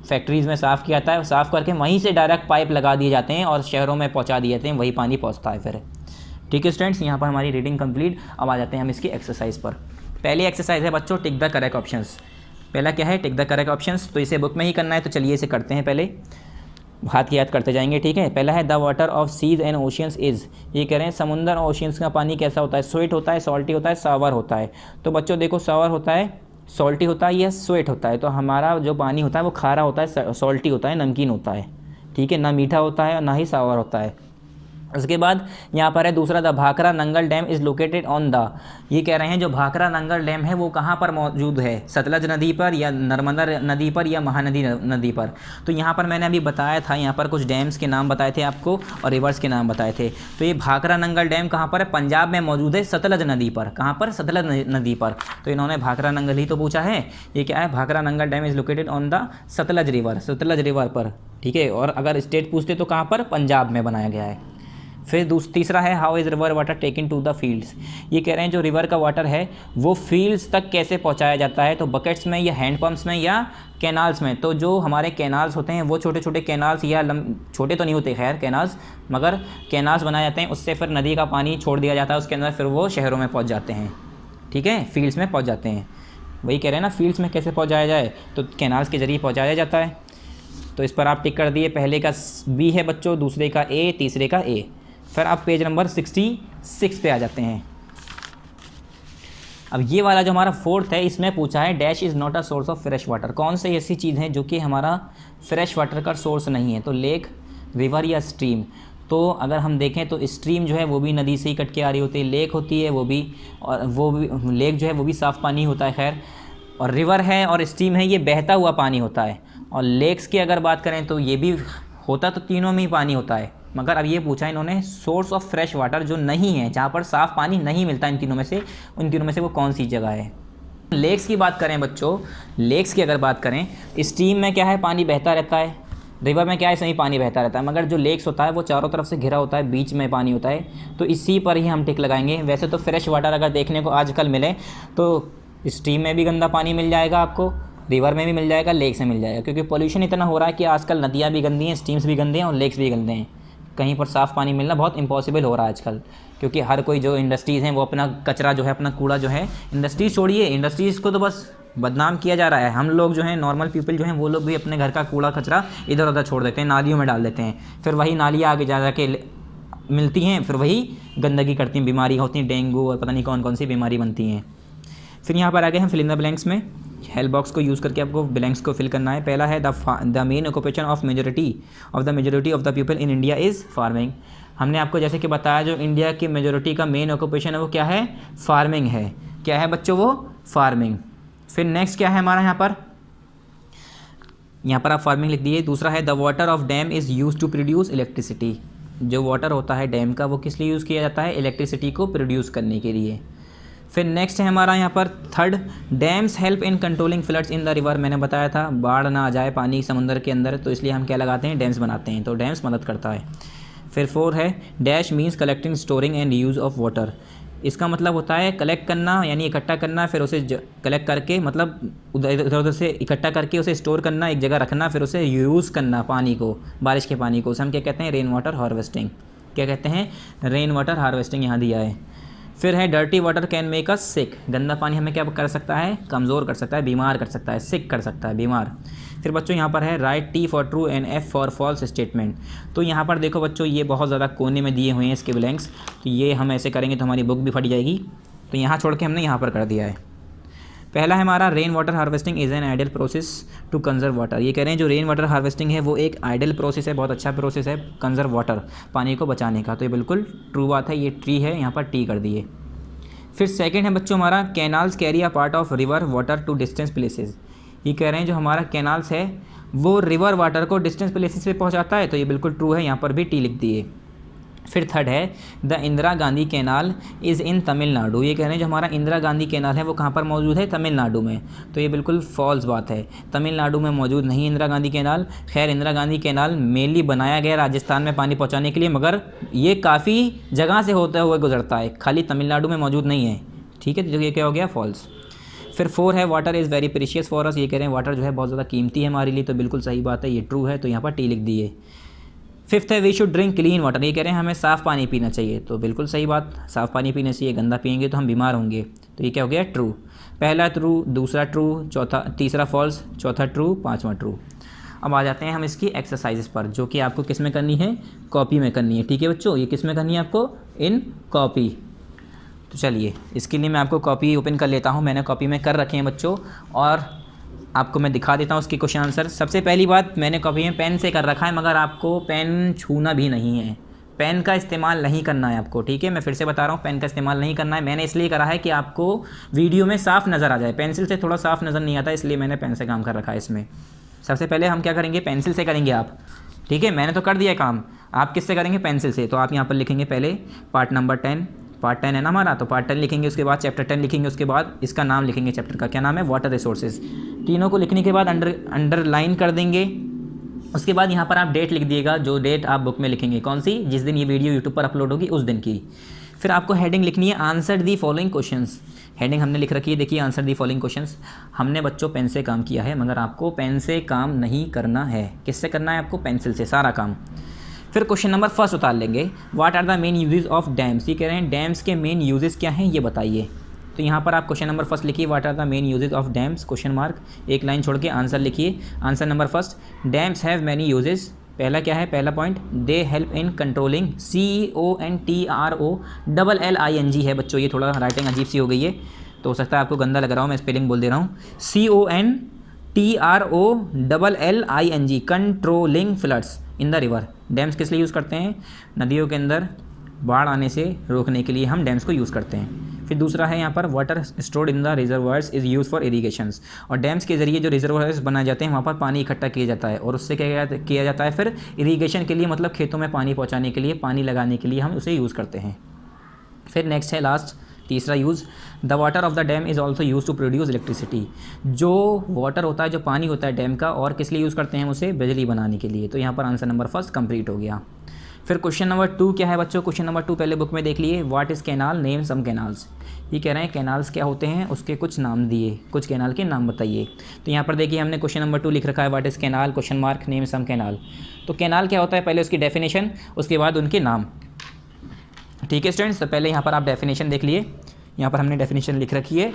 फैक्ट्रीज़ में साफ़ किया जाता है, साफ़ करके वहीं से डायरेक्ट पाइप लगा दिए जाते हैं और शहरों में पहुँचा दिए जाते हैं, वही पानी पहुँचता है फिर। ठीक है स्टूडेंट्स, यहाँ पर हमारी रीडिंग कंप्लीट। अब आ जाते हैं हम इसकी एक्सरसाइज पर। पहली एक्सरसाइज है बच्चों टिक द करेक्ट ऑप्शंस। पहला क्या है, टिक द करेक्ट ऑप्शंस। तो इसे बुक में ही करना है, तो चलिए इसे करते हैं, पहले हाथ की याद करते जाएंगे। ठीक है, पहला है the water of seas and oceans is. ये कह रहे हैं समुंदर और ओशियंस का पानी कैसा होता है, स्वीट होता है, सॉल्टी होता है, सावर होता है। तो बच्चों देखो, सावर होता है, सॉल्टी होता है या स्वीट होता है। तो हमारा जो पानी होता है वो खारा होता है, सॉल्टी होता है, नमकीन होता है। ठीक है, ना मीठा होता है और ना ही सावर होता है। उसके बाद यहाँ पर है दूसरा, the Bhakra Nangal dam is located on the. ये कह रहे हैं जो भाखरा नंगल डैम है वो कहाँ पर मौजूद है, सतलज नदी पर या नर्मदा नदी पर या महानदी नदी पर। तो यहाँ पर मैंने अभी बताया था, यहाँ पर कुछ डैम्स के नाम बताए थे आपको और रिवर्स के नाम बताए थे। तो ये भाखरा नंगल डैम कहाँ पर है, पंजाब में मौजूद है, सतलज नदी पर। कहाँ पर, सतलज नदी पर। तो इन्होंने भाखरा नंगल ही तो पूछा है। ये क्या है, Bhakra Nangal dam is located on the Sutlej river, Sutlej river पर। ठीक है, और अगर स्टेट पूछते तो कहाँ पर, पंजाब में बनाया गया है। फिर तीसरा है, how is river water taken to the fields. ये कह रहे हैं जो रिवर का वाटर है वो फील्ड्स तक कैसे पहुंचाया जाता है, तो बकेट्स में या हैंड पम्प्स में या कैनाल्स में। तो जो हमारे कैनाल्स होते हैं वो छोटे छोटे कैनाल्स, या छोटे तो नहीं होते खैर कैनाल्स, मगर कैनाल्स बनाए जाते हैं, उससे फिर नदी का पानी छोड़ दिया जाता है उसके अंदर, फिर वो शहरों में पहुँच जाते हैं। ठीक है, फील्ड्स में पहुँच जाते हैं। वही कह रहे हैं ना, फील्ड्स में कैसे पहुँचाया जाए, तो कैनाल्स के ज़रिए पहुँचाया जाता है। तो इस पर आप टिक कर दिए। पहले का बी है बच्चों, दूसरे का ए, तीसरे का ए। फिर आप पेज नंबर 66 पे आ जाते हैं। अब ये वाला जो हमारा फोर्थ है, इसमें पूछा है dash is not a source of fresh water. कौन सी ऐसी चीज़ है जो कि हमारा फ्रेश वाटर का सोर्स नहीं है, तो लेक, रिवर या स्ट्रीम। तो अगर हम देखें तो स्ट्रीम जो है वो भी नदी से ही कट के आ रही होती है, लेक होती है वो भी, और वो भी लेक जो है वो भी साफ़ पानी होता है खैर, और रिवर है और स्ट्रीम है ये बहता हुआ पानी होता है। और लेक्स की अगर बात करें तो ये भी होता तो तीनों में ही पानी होता है, मगर अब ये पूछा इन्होंने सोर्स ऑफ फ्रेश वाटर जो नहीं है, जहाँ पर साफ़ पानी नहीं मिलता इन तीनों में से, उन तीनों में से वो कौन सी जगह है। लेक्स की बात करें बच्चों, लेक्स की अगर बात करें, स्ट्रीम में क्या है, पानी बहता रहता है, रिवर में क्या है, सही पानी बहता रहता है, मगर जो लेक्स होता है वो चारों तरफ से घिरा होता है, बीच में पानी होता है, तो इसी पर ही हम टिक लगाएंगे। वैसे तो फ्रेश वाटर अगर देखने को आजकल मिले तो स्ट्रीम में भी गंदा पानी मिल जाएगा आपको, रिवर में भी मिल जाएगा, लेक से मिल जाएगा, क्योंकि पोल्यूशन इतना हो रहा है कि आजकल नदियाँ भी गंदी हैं, स्ट्रीम्स भी गंदे हैं और लेक्स भी गंदे हैं। कहीं पर साफ़ पानी मिलना बहुत इम्पॉसिबल हो रहा है आजकल, क्योंकि हर कोई जो इंडस्ट्रीज़ हैं वो अपना कचरा जो है, अपना कूड़ा जो है, इंडस्ट्रीज़ छोड़िए, इंडस्ट्रीज़ को तो बस बदनाम किया जा रहा है। हम लोग जो हैं, नॉर्मल पीपल जो हैं, वो लोग भी अपने घर का कूड़ा कचरा इधर उधर छोड़ देते हैं, नालियों में डाल देते हैं, फिर वही नालियाँ आगे जा के मिलती हैं, फिर वही गंदगी करती हैं, बीमारी होती हैं, डेंगू और पता नहीं कौन कौन सी बीमारी बनती हैं। फिर यहाँ पर आगे हम फिल इन द ब्लैंक्स में हेल्प बॉक्स को यूज़ करके आपको ब्लैंक्स को फिल करना है। पहला है the main occupation of majority of the people in India is farming. हमने आपको जैसे कि बताया जो इंडिया की मेजोरिटी का मेन ऑक्यूपेशन है वो क्या है, फार्मिंग है। क्या है बच्चों, वो फार्मिंग। फिर नेक्स्ट क्या है हमारा यहाँ पर आप फार्मिंग लिख दिए। दूसरा है the water of dam is use to produce electricity. जो वाटर होता है डैम का वो किस लिए यूज़ किया जाता है, इलेक्ट्रिसिटी को प्रोड्यूस करने के लिए। फिर नेक्स्ट है हमारा यहाँ पर third, dams help in controlling floods in the river. मैंने बताया था बाढ़ ना आ जाए पानी समुद्र के अंदर, तो इसलिए हम क्या लगाते हैं, डैम्स बनाते हैं, तो डैम्स मदद करता है। फिर फोर है dash means collecting, storing and use of water. इसका मतलब होता है कलेक्ट करना, यानी इकट्ठा करना, फिर उसे कलेक्ट करके मतलब इधर उधर से इकट्ठा करके उसे स्टोर करना, एक जगह रखना, फिर उसे यूज़ करना पानी को, बारिश के पानी को। उसे हम क्या कहते हैं, रेन वाटर हार्वेस्टिंग। क्या कहते हैं, रेन वाटर हार्वेस्टिंग यहाँ दिया है। फिर है dirty water can make us sick. गंदा पानी हमें क्या कर सकता है, कमज़ोर कर सकता है, बीमार कर सकता है, सिक कर सकता है, बीमार। फिर बच्चों यहाँ पर है write T for true and F for false statement. तो यहाँ पर देखो बच्चों ये बहुत ज़्यादा कोने में दिए हुए हैं इसके ब्लैंक्स, तो ये हम ऐसे करेंगे तो हमारी बुक भी फट जाएगी, तो यहाँ छोड़ के हमने यहाँ पर कर दिया है। पहला है हमारा rain water harvesting is an ideal process to conserve water. ये कह रहे हैं जो रेन वाटर हार्वेस्टिंग है वो एक आइडियल प्रोसेस है, बहुत अच्छा प्रोसेस है कंजर्व वाटर, पानी को बचाने का। तो ये बिल्कुल ट्रू बात है, ये ट्री है, यहाँ पर टी कर दिए। फिर सेकंड है बच्चों हमारा canals carry a part of river water to distance places. ये कह रहे हैं जो हमारा कैनाल्स है वो रिवर वाटर को डिस्टेंस प्लेसेस पे पहुंचाता है, तो ये बिल्कुल ट्रू है, यहाँ पर भी टी लिख दिए। फिर थर्ड है the Indira Gandhi canal is in Tamil Nadu. ये कह रहे हैं जो हमारा इंदिरा गांधी कैनाल है वो कहाँ पर मौजूद है, तमिलनाडु में, तो ये बिल्कुल फॉल्स बात है, तमिलनाडु में मौजूद नहीं इंदिरा गांधी कैनाल। खैर इंदिरा गांधी कैनाल मेनली बनाया गया राजस्थान में पानी पहुँचाने के लिए, मगर ये काफ़ी जगह से होते हुए गुजरता है, खाली तमिलनाडु में मौजूद नहीं है, ठीक है। तो ये क्या हो गया, फॉल्स। फिर 4 है water is very precious for us. ये कह रहे हैं वाटर जो है बहुत ज़्यादा कीमती है हमारे लिए, तो बिल्कुल सही बात है, ये ट्रू है, तो यहाँ पर टी लिख दिए। 5th है we should drink clean water. ये कह रहे हैं हमें साफ़ पानी पीना चाहिए, तो बिल्कुल सही बात, साफ़ पानी पीना चाहिए, गंदा पियेंगे तो हम बीमार होंगे, तो ये क्या हो गया, ट्रू। पहला ट्रू, दूसरा ट्रू, तीसरा फॉल्स, चौथा ट्रू, पाँचवा ट्रू। अब आ जाते हैं हम इसकी एक्सरसाइजेस पर, जो कि आपको किस में करनी है, कॉपी में करनी है, ठीक है बच्चों। ये किस में करनी है आपको, इन कॉपी। तो चलिए इसके लिए मैं आपको कॉपी ओपन कर लेता हूँ, मैंने कॉपी में कर रखे हैं बच्चों, और आपको मैं दिखा देता हूँ उसके क्वेश्चन आंसर। सबसे पहली बात, मैंने कॉपी में पेन से कर रखा है, मगर आपको पेन छूना भी नहीं है, पेन का इस्तेमाल नहीं करना है आपको, ठीक है। मैं फिर से बता रहा हूँ, पेन का इस्तेमाल नहीं करना है। मैंने इसलिए करा है कि आपको वीडियो में साफ़ नज़र आ जाए, पेंसिल से थोड़ा साफ़ नज़र नहीं आता, इसलिए मैंने पेन से काम कर रखा है इसमें। सबसे पहले हम क्या करेंगे, पेंसिल से करेंगे आप, ठीक है। मैंने तो कर दिया काम, आप किससे करेंगे, पेंसिल से। तो आप यहाँ पर लिखेंगे पहले पार्ट नंबर 10, पार्ट 10 है ना हमारा, तो पार्ट 10 लिखेंगे, उसके बाद चैप्टर 10 लिखेंगे, उसके बाद इसका नाम लिखेंगे, चैप्टर का क्या नाम है, वाटर रिसोर्सेज। तीनों को लिखने के बाद अंडरलाइन कर देंगे। उसके बाद यहाँ पर आप डेट लिख दिएगा, जो डेट आप बुक में लिखेंगे, कौन सी, जिस दिन ये वीडियो यूट्यूब पर अपलोड होगी उस दिन की। फिर आपको हेडिंग लिखनी है answer the following questions. Heading हमने लिख रखी है, देखिए आंसर दी फॉलोइंग क्वेश्चंस। हमने बच्चों पेन से काम किया है, मगर आपको पेन से काम नहीं करना है, किससे करना है आपको, पेंसिल से सारा काम। फिर क्वेश्चन नंबर फर्स्ट उतार लेंगे, what are the main uses of dams. ये कह रहे हैं डैम्स के मेन यूजेस क्या हैं ये बताइए। तो यहाँ पर आप क्वेश्चन नंबर फर्स्ट लिखिए, what are the main uses of dams, question mark, एक लाइन छोड़ के आंसर लिखिए। Answer number first, dams have many uses. पहला क्या है, पहला point, they help in controlling, CONTROLLING है बच्चों, ये थोड़ा राइटिंग अजीब सी हो गई है, तो हो सकता है आपको गंदा लग रहा हो, मैं स्पेलिंग बोल दे रहा हूँ, CONTROLLING, controlling floods in the river. Dams किस लिए यूज़ करते हैं, नदियों के अंदर बाढ़ आने से रोकने के लिए हम डैम्स को यूज़ करते हैं। फिर दूसरा है यहाँ पर, water stored in the reservoirs is use for irrigations. और डैम्स के ज़रिए जो रिजर्वायर्स बनाए जाते हैं वहाँ पर पानी इकट्ठा किया जाता है, और उससे क्या किया जाता है फिर इरीगेशन के लिए, मतलब खेतों में पानी पहुँचाने के लिए, पानी लगाने के लिए हम उसे यूज़ करते हैं। फिर नेक्स्ट है लास्ट, तीसरा use, the water of the dam is also use to produce electricity. जो वाटर होता है, जो पानी होता है डैम का, और किस लिए यूज़ करते हैं उसे, बिजली बनाने के लिए। तो यहाँ पर आंसर नंबर फर्स्ट कंप्लीट हो गया। फिर क्वेश्चन नंबर 2 क्या है बच्चों, क्वेश्चन नंबर 2 पहले बुक में देख लिए, what is canal, name some canals. ये कह रहे हैं कैनाल्स क्या होते हैं, उसके कुछ नाम दिए, कुछ कैनाल के नाम बताइए। तो यहाँ पर देखिए हमने क्वेश्चन नंबर 2 लिख रखा है, what is canal, question mark, name some canal. तो कैनाल क्या होता है, पहले उसकी डेफिनेशन, उसके बाद उनके नाम, ठीक है स्टूडेंट्स। तो पहले यहाँ पर आप डेफिनेशन देख लिए, यहाँ पर हमने डेफिनेशन लिख रखी है,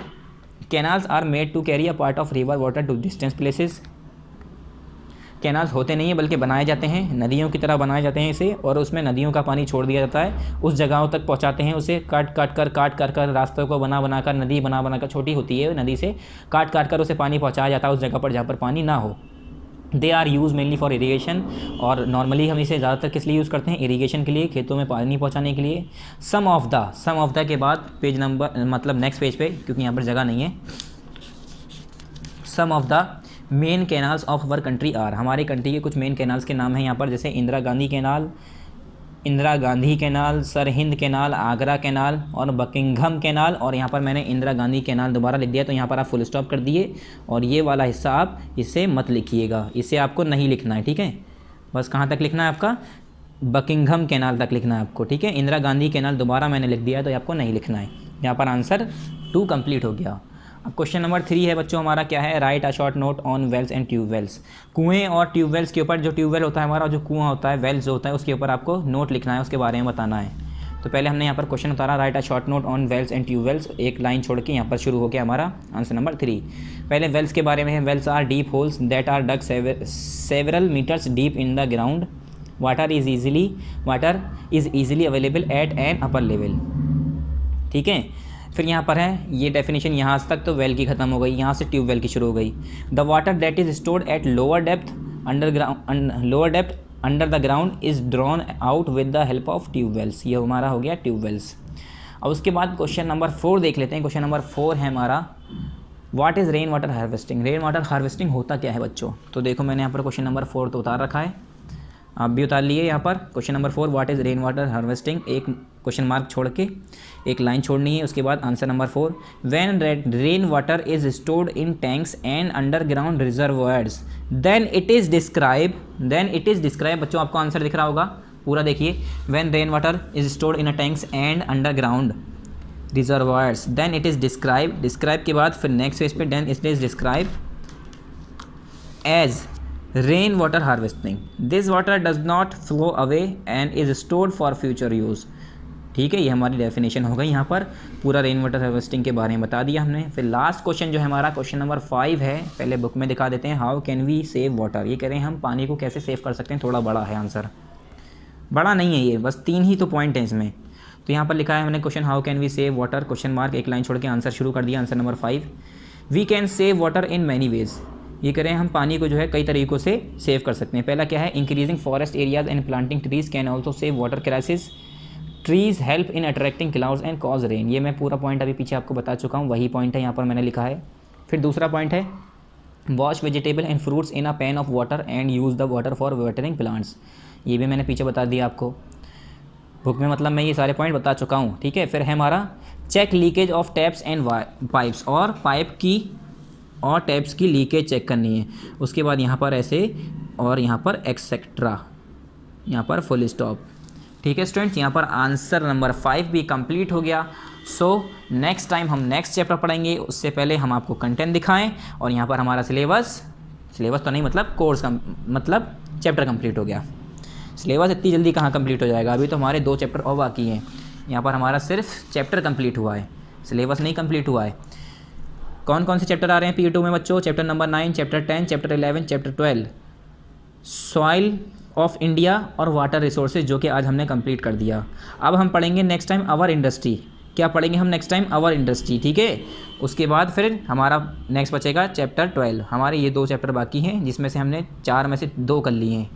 canals are made to carry a part of river water to distance places. Canals होते नहीं हैं बल्कि बनाए जाते हैं, नदियों की तरह बनाए जाते हैं इसे, और उसमें नदियों का पानी छोड़ दिया जाता है, उस जगहों तक पहुंचाते हैं उसे, काट काट कर रास्तों को बना कर, नदी बना कर, छोटी होती है नदी से, काट कर उसे पानी पहुंचाया जाता है उस जगह पर जहाँ पर पानी ना हो। They are use mainly for irrigation, और नॉर्मली हम इसे ज़्यादातर किस लिए यूज़ करते हैं, इरीगेशन के लिए, खेतों में पानी पहुंचाने के लिए। सम ऑफ द के बाद पेज नंबर, मतलब नेक्स्ट पेज पे, क्योंकि यहाँ पर जगह नहीं है। Some of the main canals of our country are, हमारे कंट्री के कुछ मेन कैनाल्स के नाम हैं यहाँ पर, जैसे Indira Gandhi canal, Sirhind canal, Agra canal और बकिंघम कैनाल। और यहाँ पर मैंने इंदिरा गांधी कैनाल दोबारा लिख दिया, तो यहाँ पर आप फुल स्टॉप कर दिए, और ये वाला हिस्सा आप इसे मत लिखिएगा, इसे आपको नहीं लिखना है, ठीक है। बस कहाँ तक लिखना है आपका, बकिंघम कैनाल तक लिखना है आपको, ठीक है। इंदिरा गांधी कैनाल दोबारा मैंने लिख दिया, तो आपको नहीं लिखना है। यहाँ पर आंसर 2 कंप्लीट हो गया। अब क्वेश्चन नंबर 3 है बच्चों हमारा, क्या है, write a short note on wells and tube wells. कुएँ और ट्यूबवेल्स के ऊपर, जो ट्यूबवेल होता है हमारा, जो कुआं होता है, वेल्स जो होता है, उसके ऊपर आपको नोट लिखना है, उसके बारे में बताना है। तो पहले हमने यहाँ पर क्वेश्चन उतारा, write a short note on wells and tube wells, एक लाइन छोड़ के यहाँ पर शुरू हो गया हमारा आंसर नंबर 3। पहले वेल्स के बारे में है, wells are deep holes that are dug several metres deep in the ground, water is easily available at an upper level. ठीक है, फिर यहाँ पर है ये डेफिनेशन, यहाँ तक तो वेल की ख़त्म हो गई, यहाँ से ट्यूबवेल की शुरू हो गई। The water that is stored at lower depth under the ground is drawn out with the help of tube wells, ये हमारा हो गया ट्यूबवेल्स। अब उसके बाद क्वेश्चन नंबर 4 देख लेते हैं। क्वेश्चन नंबर 4 है हमारा, what is rain water harvesting. Rain water harvesting होता क्या है बच्चों? तो देखो मैंने यहाँ पर क्वेश्चन नंबर 4 तो उतार रखा है, आप भी उतार लिए यहाँ पर। Question number 4, what is rain water harvesting, एक क्वेश्चन मार्क छोड़ के एक लाइन छोड़नी है। उसके बाद answer number 4, when rain water is stored in tanks and underground reservoirs then it is describe. बच्चों आपको आंसर दिख रहा होगा, पूरा देखिए। When rain water is stored in a tanks and underground reservoirs then it is describe के बाद फिर नेक्स्ट पेज पे then it is describe as rain water harvesting. This water does not flow away and is stored for future use. ठीक है, ये हमारी definition हो गई। यहाँ पर पूरा रेन वाटर हार्वेस्टिंग के बारे में बता दिया हमने। फिर लास्ट क्वेश्चन जो है हमारा क्वेश्चन नंबर 5 है, पहले बुक में दिखा देते हैं। How can we save water, ये कह रहे हैं हम पानी को कैसे सेव कर सकते हैं। थोड़ा बड़ा है आंसर, बड़ा नहीं है ये, बस 3 ही तो पॉइंट हैं इसमें। तो यहाँ पर लिखा है हमने question, how can we save water, question mark, एक लाइन छोड़ के आंसर शुरू कर दिया। Answer number 5, we can save water in many ways. ये करें हम पानी को जो है कई तरीक़ों से सेव कर सकते हैं। पहला क्या है, increasing forest areas and planting trees can also save water crisis. Trees help in attracting clouds and cause rain. ये मैं पूरा पॉइंट अभी पीछे आपको बता चुका हूँ, वही पॉइंट है यहाँ पर मैंने लिखा है। फिर दूसरा पॉइंट है, wash vegetable and fruits in a pan of water and use the water for watering plants. ये भी मैंने पीछे बता दिया आपको बुक में, मतलब मैं ये सारे पॉइंट बता चुका हूँ। ठीक है, फिर है हमारा check leakage of taps and pipes, और पाइप की और टैप्स की लीकेज चेक करनी है। उसके बाद यहाँ पर ऐसे और यहाँ पर एक्सेट्रा, यहाँ पर फुल स्टॉप। ठीक है स्टूडेंट्स, यहाँ पर आंसर नंबर 5 भी कंप्लीट हो गया। सो नेक्स्ट टाइम हम नेक्स्ट चैप्टर पढ़ेंगे, उससे पहले हम आपको कंटेंट दिखाएं। और यहाँ पर हमारा सिलेबस तो नहीं, मतलब कोर्स का मतलब चैप्टर कंप्लीट हो गया। सिलेबस इतनी जल्दी कहाँ कंप्लीट हो जाएगा, अभी तो हमारे 2 चैप्टर और बाकी हैं। यहाँ पर हमारा सिर्फ चैप्टर कंप्लीट हुआ है, सिलेबस नहीं कंप्लीट हुआ है। कौन कौन से चैप्टर आ रहे हैं P2 में बच्चों? Chapter number 9, chapter 10, chapter 11, chapter 12, soil of India और वाटर रिसोर्सेज, जो कि आज हमने कंप्लीट कर दिया। अब हम पढ़ेंगे नेक्स्ट टाइम आवर इंडस्ट्री। क्या पढ़ेंगे हम नेक्स्ट टाइम? Our industry. ठीक है, उसके बाद फिर हमारा नेक्स्ट बचेगा चैप्टर 12। हमारे ये 2 चैप्टर बाकी हैं, जिसमें से हमने 4 में से 2 कर लिए हैं,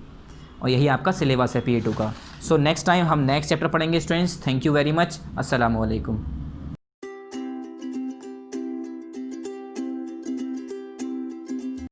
और यही आपका सिलेबस है P2 का। सो नेक्स्ट टाइम हम नेक्स्ट चैप्टर पढ़ेंगे students. Thank you very much. अस्सलाम वालेकुम।